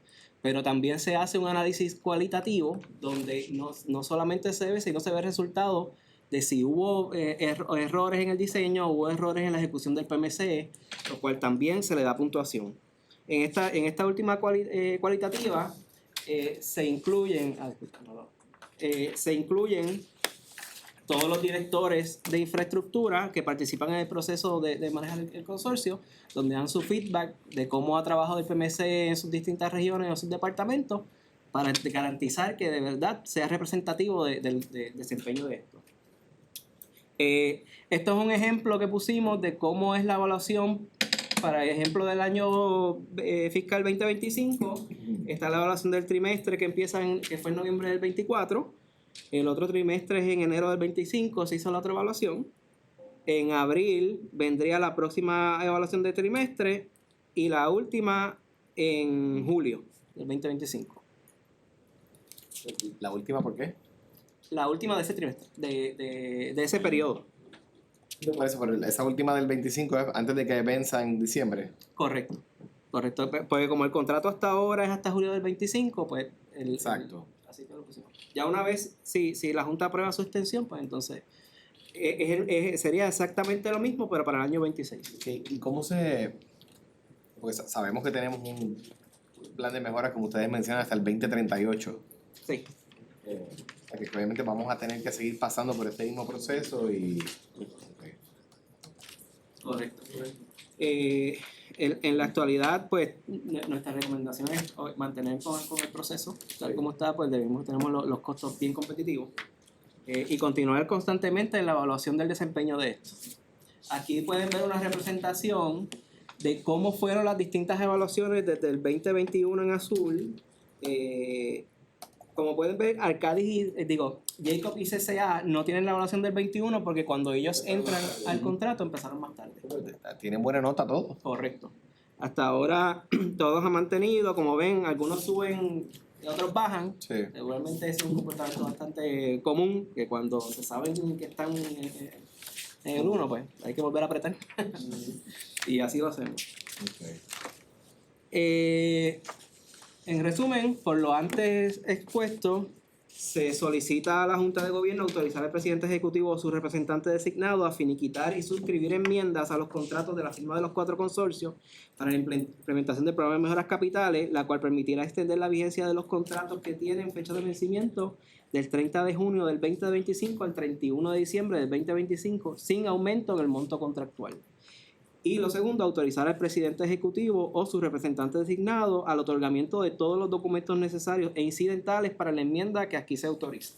Pero también se hace un análisis cualitativo donde no solamente se ve, sino se ve el resultado de si hubo errores en el diseño o hubo errores en la ejecución del PMC, lo cual también se le da puntuación. En esta última cualitativa se incluyen todos los directores de infraestructura que participan en el proceso de manejar el consorcio, donde dan su feedback de cómo ha trabajado el PMC en sus distintas regiones o sus departamentos, para garantizar que de verdad sea representativo del desempeño de esto. Esto es un ejemplo que pusimos de cómo es la evaluación para ejemplo del año fiscal 2025. Está la evaluación del trimestre que que fue en noviembre del 24. El otro trimestre es en enero del 25, se hizo la otra evaluación. En abril vendría la próxima evaluación del trimestre y la última en julio del 2025. ¿La última por qué? La última de ese trimestre, de ese periodo. Por eso, pero esa última del 25 es antes de que venza en diciembre. Correcto. Porque como el contrato hasta ahora es hasta julio del 25, pues... Exacto. Así que lo pusimos. Ya una vez, si la Junta aprueba su extensión, pues entonces sería exactamente lo mismo, pero para el año 26. Okay. ¿Y cómo se...? Porque sabemos que tenemos un plan de mejora, como ustedes mencionan, hasta el 2038. Sí. O sea que obviamente vamos a tener que seguir pasando por este mismo proceso y... Okay. Correcto. En la actualidad, pues, nuestra recomendación es mantener con el proceso, tal como está, pues tenemos los costos bien competitivos, y continuar constantemente en la evaluación del desempeño de esto. Aquí pueden ver una representación de cómo fueron las distintas evaluaciones desde el 2021 en azul. Como pueden ver, Arcadis Jacob y CCA no tienen la evaluación del 21 porque cuando ellos entran al contrato empezaron más tarde. Tienen buena nota todos. Correcto. Hasta ahora todos han mantenido, como ven, algunos suben y otros bajan. Sí. Seguramente es un comportamiento bastante común, que cuando se saben que están en el 1, pues hay que volver a apretar. Y así lo hacemos. Okay. En resumen, por lo antes expuesto, se solicita a la Junta de Gobierno autorizar al presidente ejecutivo o su representante designado a finiquitar y suscribir enmiendas a los contratos de la firma de los 4 consorcios para la implementación del programa de mejoras capitales, la cual permitirá extender la vigencia de los contratos que tienen fecha de vencimiento del 30 de junio del 2025 al 31 de diciembre del 2025, sin aumento en el monto contractual. Y lo segundo, autorizar al presidente ejecutivo o su representante designado al otorgamiento de todos los documentos necesarios e incidentales para la enmienda que aquí se autoriza.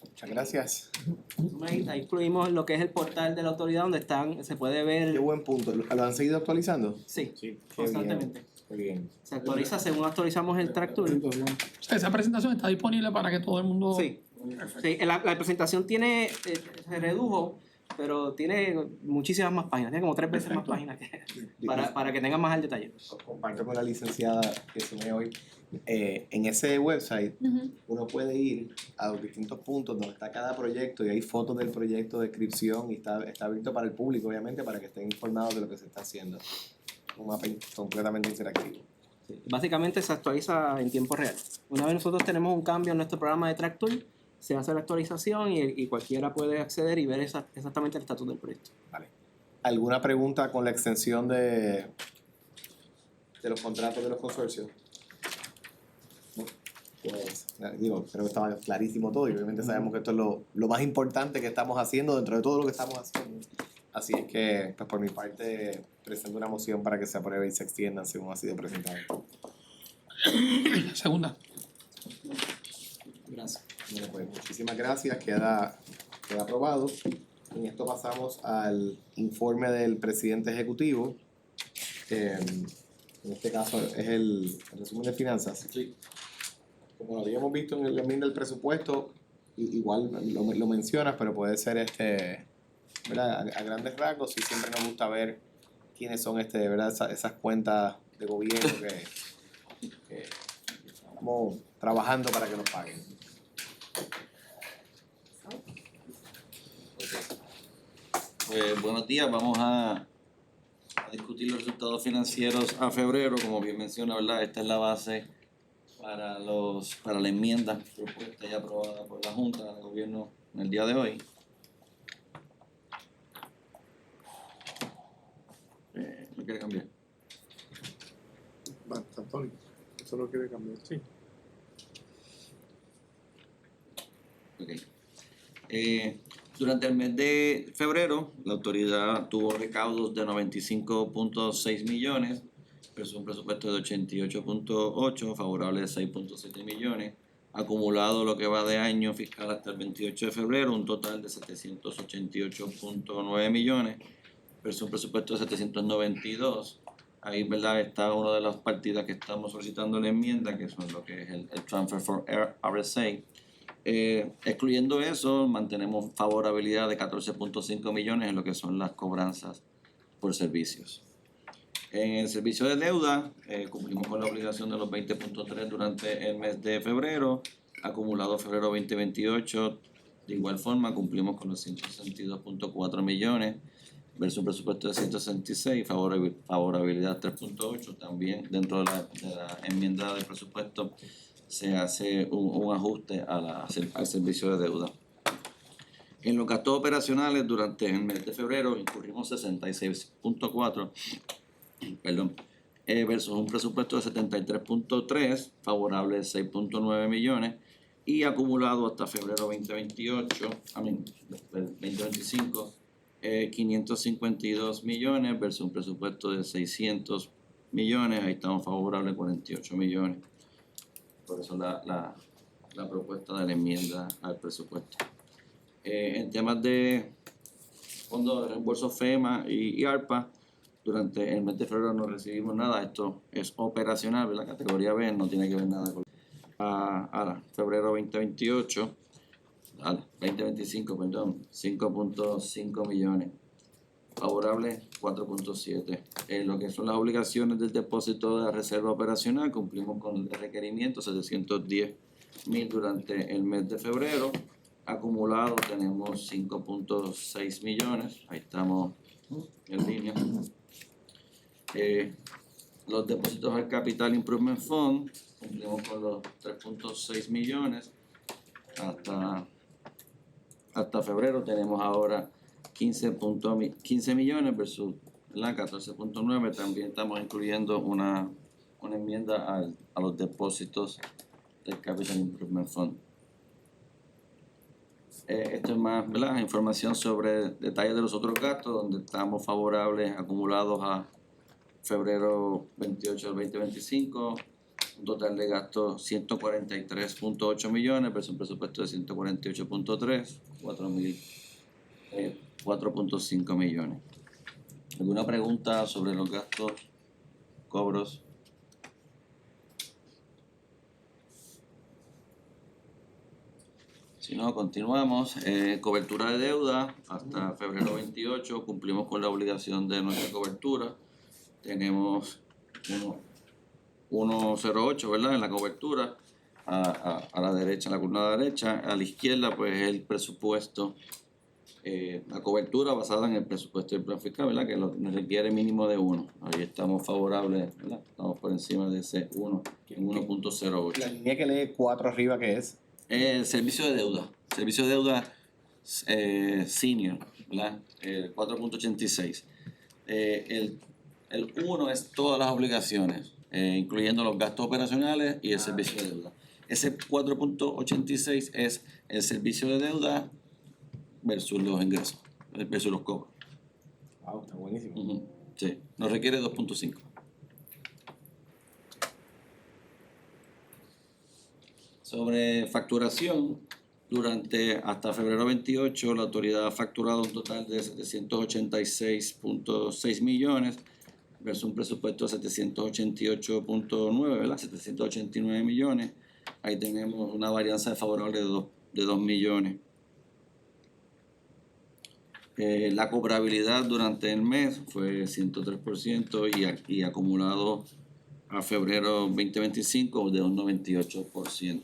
Muchas gracias. Ahí incluimos lo que es el portal de la autoridad donde se puede ver... Qué buen punto. ¿Lo han seguido actualizando? Sí, Qué constantemente. Qué bien. Se actualiza según actualizamos el track tool. O sea, esa presentación está disponible para que todo el mundo... Sí. Sí, la presentación se redujo, pero tiene muchísimas más páginas, tiene como 3 veces más páginas para que tengan más al detalle. Comparto con la licenciada que se me hoy. En ese website uno puede ir a los distintos puntos donde está cada proyecto y hay fotos del proyecto, descripción y está abierto para el público, obviamente, para que estén informados de lo que se está haciendo. Un mapa completamente interactivo. Sí. Básicamente se actualiza en tiempo real. Una vez nosotros tenemos un cambio en nuestro programa de track tool, se hace la actualización y cualquiera puede acceder y ver exactamente el estatus del proyecto. Vale. ¿Alguna pregunta con la extensión de los contratos de los consorcios? No. Pues, digo, creo que estaba clarísimo todo y obviamente sabemos que esto es lo más importante que estamos haciendo dentro de todo lo que estamos haciendo. Así es que, pues por mi parte, presento una moción para que se apruebe y se extiendan según ha sido presentado. Segunda. Gracias. Bueno, pues muchísimas gracias. Queda aprobado. En esto pasamos al informe del presidente ejecutivo. En este caso es el resumen de finanzas. Sí. Como lo habíamos visto en el enmienda del presupuesto, igual lo mencionas, pero puede ser ¿verdad? A grandes rasgos, y siempre nos gusta ver quiénes son ¿verdad? Esas cuentas de gobierno que estamos trabajando para que nos paguen. Pues buenos días, vamos a discutir los resultados financieros a febrero. Como bien menciona, ¿verdad? Esta es la base para la enmienda propuesta y aprobada por la Junta de Gobierno en el día de hoy. ¿Lo quiere cambiar? Va, Antonio, eso lo quiere cambiar. Sí. Ok. Durante el mes de febrero, la autoridad tuvo recaudos de 95.6 millones, versus un presupuesto de 88.8, favorable de 6.7 millones. Acumulado lo que va de año fiscal hasta el 28 de febrero, un total de 788.9 millones, versus un presupuesto de 792. Ahí, ¿verdad?, está una de las partidas que estamos solicitando la enmienda, que son lo que es el Transfer for RSA. Excluyendo eso, mantenemos favorabilidad de 14.5 millones en lo que son las cobranzas por servicios. En el servicio de deuda, cumplimos con la obligación de los 20.3 durante el mes de febrero. Acumulado febrero 2028, de igual forma cumplimos con los 162.4 millones versus un presupuesto de 166, favorabilidad 3.8. También dentro de la enmienda del presupuesto se hace un ajuste al servicio de deuda. En los gastos operacionales durante el mes de febrero incurrimos 66.4, versus un presupuesto de 73.3, favorable 6.9 millones, y acumulado hasta febrero 2025, 552 millones versus un presupuesto de 600 millones, ahí estamos favorables 48 millones. Por eso la propuesta de la enmienda al presupuesto. En temas de fondos de reembolso FEMA y ARPA, durante el mes de febrero no recibimos nada. Esto es operacional, la categoría B, no tiene que ver nada con febrero 2025, perdón, 5.5 millones. Favorable 4.7. En lo que son las obligaciones del depósito de la reserva operacional, cumplimos con el requerimiento 710.000 durante el mes de febrero. Acumulado tenemos 5.6 millones, ahí estamos en línea. Los depósitos al Capital Improvement Fund, cumplimos con los 3.6 millones. Hasta febrero tenemos ahora 15 millones versus la 14.9. También estamos incluyendo una enmienda a los depósitos del Capital Improvement Fund. Esto es más, ¿verdad?, información sobre detalles de los otros gastos, donde estamos favorables acumulados a febrero 28 del 2025. Un total de gastos 143.8 millones versus un presupuesto de 148.3, 4.5 millones. ¿Alguna pregunta sobre los gastos, cobros? Si no, continuamos. Cobertura de deuda hasta febrero 28, cumplimos con la obligación de nuestra cobertura. Tenemos 1.08, ¿verdad?, en la cobertura. A la derecha, en la columna derecha. A la izquierda, pues, el presupuesto, la cobertura basada en el presupuesto del plan fiscal, ¿verdad?, que nos requiere mínimo de 1. Ahí estamos favorables, ¿verdad? Estamos por encima de ese 1, en 1.08. La línea que lee 4 arriba, ¿qué es? El servicio de deuda. Servicio de deuda senior, ¿verdad? 4.86. El 1 es todas las obligaciones, incluyendo los gastos operacionales y el servicio de deuda. Ese 4.86 es el servicio de deuda versus los ingresos, versus los cobros. Wow, está buenísimo. Ujú. Sí, nos requiere 2.5. Sobre facturación, hasta febrero 28, la autoridad ha facturado un total de 786.6 millones versus un presupuesto de 788.9, ¿verdad? 789 millones. Ahí tenemos una varianza favorable de 2 millones. La cobrabilidad durante el mes fue 103% y acumulado a febrero 2025 de un 98%.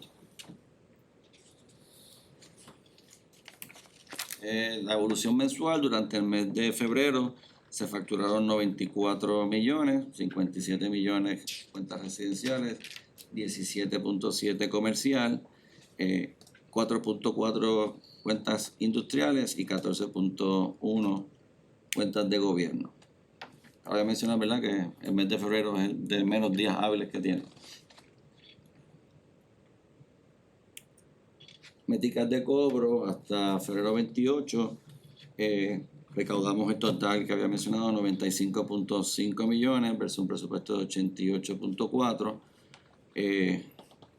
La evolución mensual durante el mes de febrero se facturaron 94 millones, 57 millones cuentas residenciales, 17.7 comercial, 4.4 cuentas industriales y 14.1 cuentas de gobierno. Cabe mencionar, ¿verdad?, que el mes de febrero es el de menos días hábiles que tiene. Métricas de cobro hasta febrero 28, recaudamos el total que había mencionado, 95.5 millones versus un presupuesto de 88.4.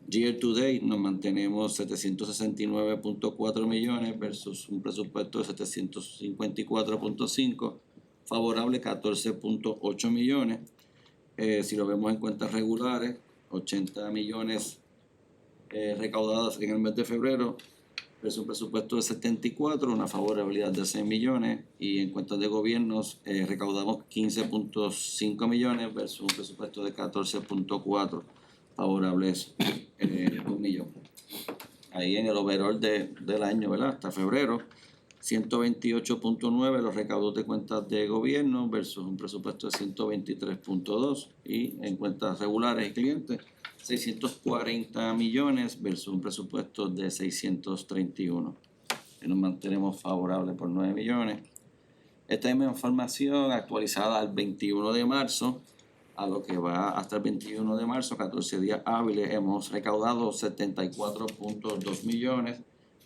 Year to date nos mantenemos 769.4 millones versus un presupuesto de 754.5, favorable 14.8 millones. Si lo vemos en cuentas regulares, 80 millones recaudadas en el mes de febrero versus un presupuesto de 74, una favorabilidad de 6 millones, y en cuentas de gobiernos recaudamos 15.5 millones versus un presupuesto de 14.4, favorables 1 millón. Ahí en el overall del año, ¿verdad?, hasta febrero, 128.9 los recaudos de cuentas de gobierno versus un presupuesto de 123.2, y en cuentas regulares y clientes 640 millones versus un presupuesto de 631. Y nos mantenemos favorables por 9 millones. Esta misma información actualizada al 21 de marzo, a lo que va hasta el 21 de marzo, 14 días hábiles, hemos recaudado 74.2 millones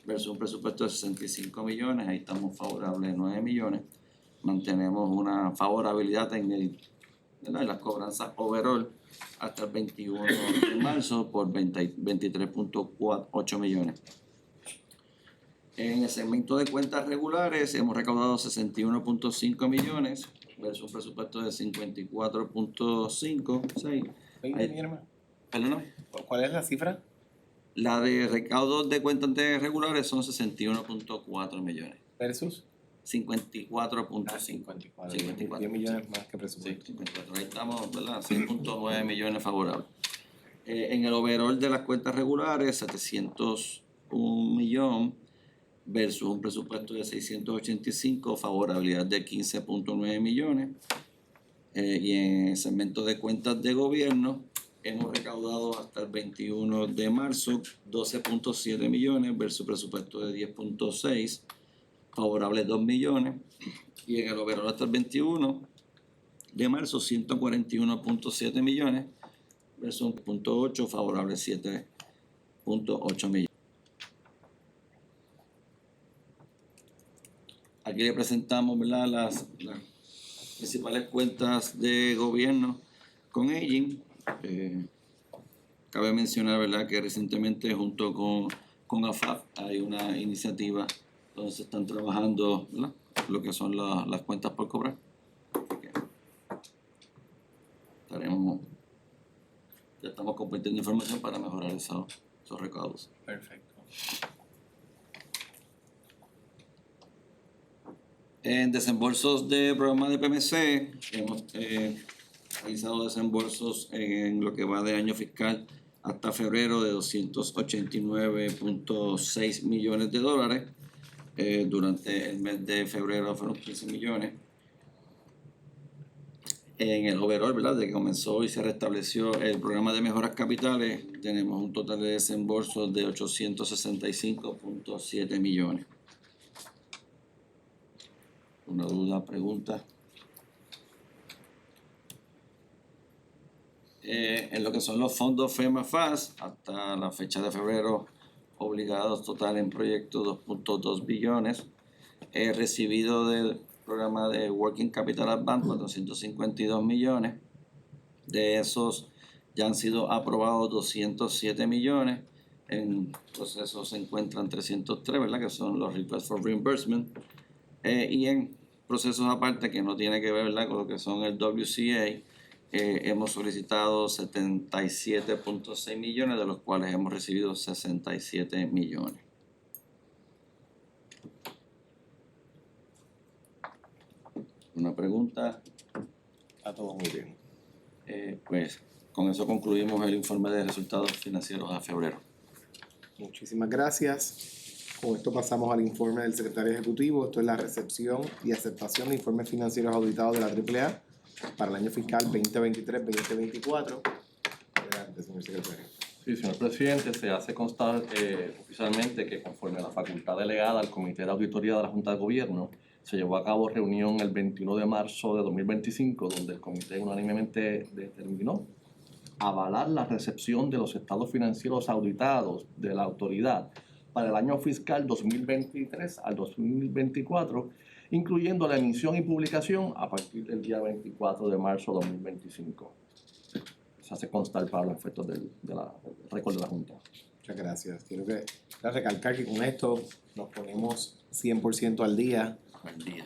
versus un presupuesto de 65 millones. Ahí estamos favorables 9 millones. Mantenemos una favorabilidad en las cobranzas overall hasta el 21 de marzo por 23.8 millones. En el segmento de cuentas regulares hemos recaudado 61.5 millones versus un presupuesto de 54.5. ¿Perdón? ¿Cuál es la cifra? La de recaudos de cuentas regulares son 61.4 millones. ¿Versus? 54.5. 54. 54. 10 millones más que presupuesto. 54. Ahí estamos, ¿verdad? 6.9 millones favorables. En el overall de las cuentas regulares, 701 millones versus un presupuesto de 685, favorabilidad de 15.9 millones. Y en el segmento de cuentas de gobierno, hemos recaudado hasta el 21 de marzo 12.7 millones versus presupuesto de 10.6, favorable 2 millones. Y en el overall hasta el 21 de marzo 141.7 millones versus 1.8, favorable 7.8 millones. Aquí le presentamos, ¿verdad?, las principales cuentas de gobierno con aging. Cabe mencionar, ¿verdad?, que recientemente junto con AFAP hay una iniciativa donde se están trabajando, ¿verdad?, lo que son las cuentas por cobrar. Ya estamos compartiendo información para mejorar esos recaudos. Perfecto. En desembolsos de programa de PMC, hemos realizado desembolsos en lo que va de año fiscal hasta febrero de 289.6 millones de dólares. Durante el mes de febrero fueron 15 millones. En el overall, ¿verdad? Desde que comenzó y se restableció el programa de mejoras capitales, tenemos un total de desembolsos de 865.7 millones. ¿Una duda, pregunta? En lo que son los fondos FEMA-FAS, hasta la fecha de febrero, obligados total en proyecto 2.2 billones. Recibido del programa de Working Capital Advance 452 millones. De esos ya han sido aprobados 207 millones. En proceso se encuentran 303, ¿verdad? Que son los Requests for Reimbursement. Y en procesos aparte que no tiene que ver, ¿verdad? Con lo que son el WCA, hemos solicitado 77.6 millones, de los cuales hemos recibido 67 millones. ¿Una pregunta? Está todo muy bien. Pues con eso concluimos el informe de resultados financieros a febrero. Muchísimas gracias. Con esto pasamos al informe del secretario ejecutivo. Esto es la recepción y aceptación de informes financieros auditados de la AAA para el año fiscal 2023-2024. Adelante, señor secretario. Sí, señor presidente, se hace constar oficialmente que conforme a la facultad delegada al Comité de Auditoría de la Junta de Gobierno, se llevó a cabo reunión el 21 de marzo de 2025, donde el comité unánimemente determinó avalar la recepción de los estados financieros auditados de la autoridad para el año fiscal 2023 al 2024, incluyendo la emisión y publicación a partir del día 24 de marzo de 2025. Se hace constar para los efectos del récord de la Junta. Muchas gracias. Quiero recalcar que con esto nos ponemos 100% al día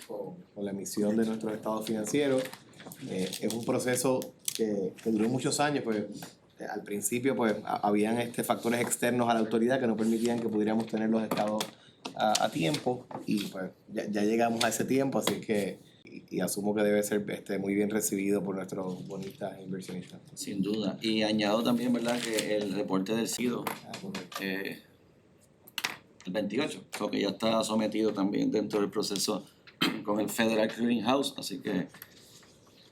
con la emisión de nuestros estados financieros. Es un proceso que duró muchos años, pues al principio pues habían factores externos a la autoridad que no permitían que pudiéramos tener los estados a tiempo, y pues ya llegamos a ese tiempo, así que y asumo que debe ser muy bien recibido por nuestros bonistas e inversionistas. Sin duda. Y añado también, ¿verdad?, que el reporte del SIDO, el 28, porque ya está sometido también dentro del proceso con el Federal Clearinghouse, así que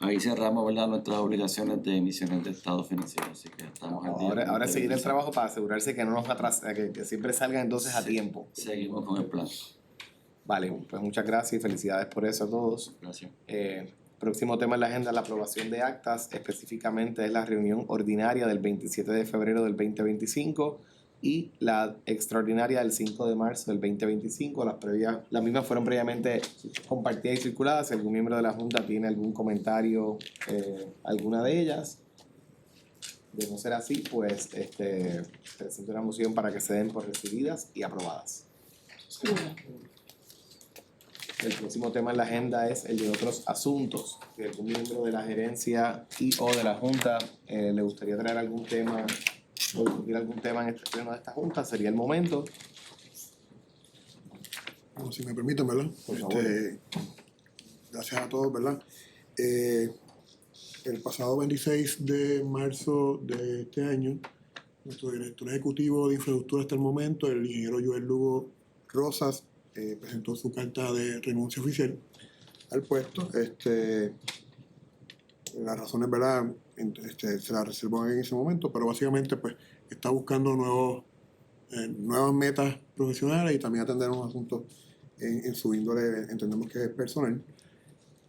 ahí cerramos, ¿verdad?, nuestras obligaciones de emisiones de estados financieros, así que estamos al día. Ahora seguir el trabajo para asegurarse que no nos atrasa, que siempre salgan entonces a tiempo. Seguimos con el plan. Vale, pues muchas gracias y felicidades por eso a todos. Gracias. Próximo tema en la agenda, la aprobación de actas, específicamente es la reunión ordinaria del 27 de febrero del 2025 y la extraordinaria del 5 de marzo del 2025. Las mismas fueron previamente compartidas y circuladas. Si algún miembro de la Junta tiene algún comentario, alguna de ellas, de no ser así, pues presento una moción para que se den por recibidas y aprobadas. El próximo tema en la agenda es el de otros asuntos. Si algún miembro de la gerencia o de la Junta le gustaría traer algún tema o discutir algún tema en este pleno de esta Junta, sería el momento. Bueno, si me permiten, ¿verdad? Por favor. Gracias a todos, ¿verdad? El pasado 26 de marzo de este año, nuestro director ejecutivo de infraestructura hasta el momento, el ingeniero Joel Lugo Rosas, presentó su carta de renuncia oficial al puesto. Las razones, ¿verdad?, se las reservó en ese momento, pero básicamente pues está buscando nuevas metas profesionales y también atender unos asuntos en su índole, entendemos que es personal.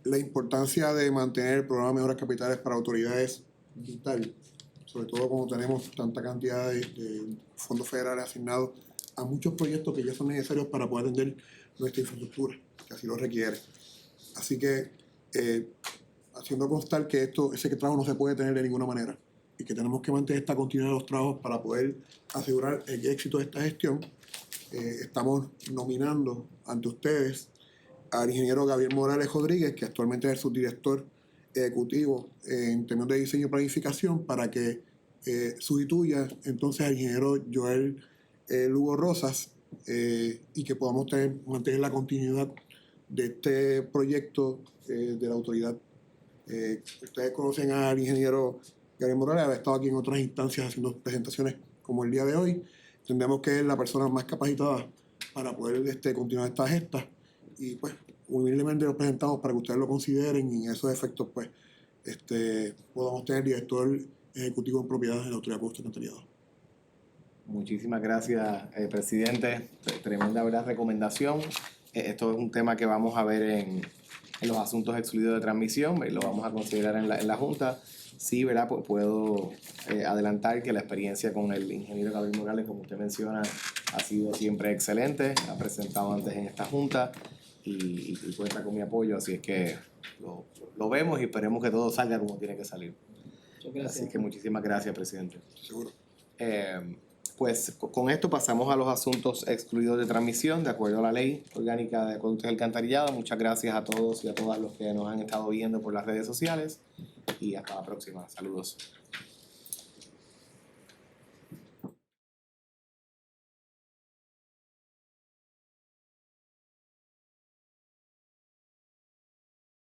La importancia de mantener el programa de mejoras capitales para autoridades es vital, sobre todo cuando tenemos tanta cantidad de fondos federales asignados a muchos proyectos que ya son necesarios para poder atender nuestra infraestructura, que así lo requiere. Así que, haciendo constar que ese trabajo no se puede tener de ninguna manera y que tenemos que mantener esta continuidad de los trabajos para poder asegurar el éxito de esta gestión, estamos nominando ante ustedes al ingeniero Gabriel Morales Rodríguez, que actualmente es el subdirector ejecutivo en términos de diseño y planificación, para que sustituya entonces al ingeniero Joel Lugo Rosas, y que podamos mantener la continuidad de este proyecto de la autoridad. Ustedes conocen al ingeniero Gabriel Morales, ha estado aquí en otras instancias haciendo presentaciones como el día de hoy. Entendemos que es la persona más capacitada para poder continuar estas gestas, y pues humildemente lo presentamos para que ustedes lo consideren, y en esos efectos pues podamos tener director ejecutivo en propiedades de la Autoridad de Acueductos y Alcantarillados. Muchísimas gracias, presidente. Tremenda, ¿verdad?, recomendación. Esto es un tema que vamos a ver en los asuntos excluidos de transmisión, y lo vamos a considerar en la Junta. Sí, ¿verdad?, pues puedo adelantar que la experiencia con el ingeniero Gabriel Morales, como usted menciona, ha sido siempre excelente. Ha presentado antes en esta Junta y cuenta con mi apoyo, así es que lo vemos y esperemos que todo salga como tiene que salir. Muchas gracias. Así que muchísimas gracias, presidente. Seguro. Pues con esto pasamos a los asuntos excluidos de transmisión, de acuerdo a la Ley Orgánica de Acueductos y Alcantarillados. Muchas gracias a todos y a todas los que nos han estado viendo por las redes sociales y hasta la próxima. Saludos.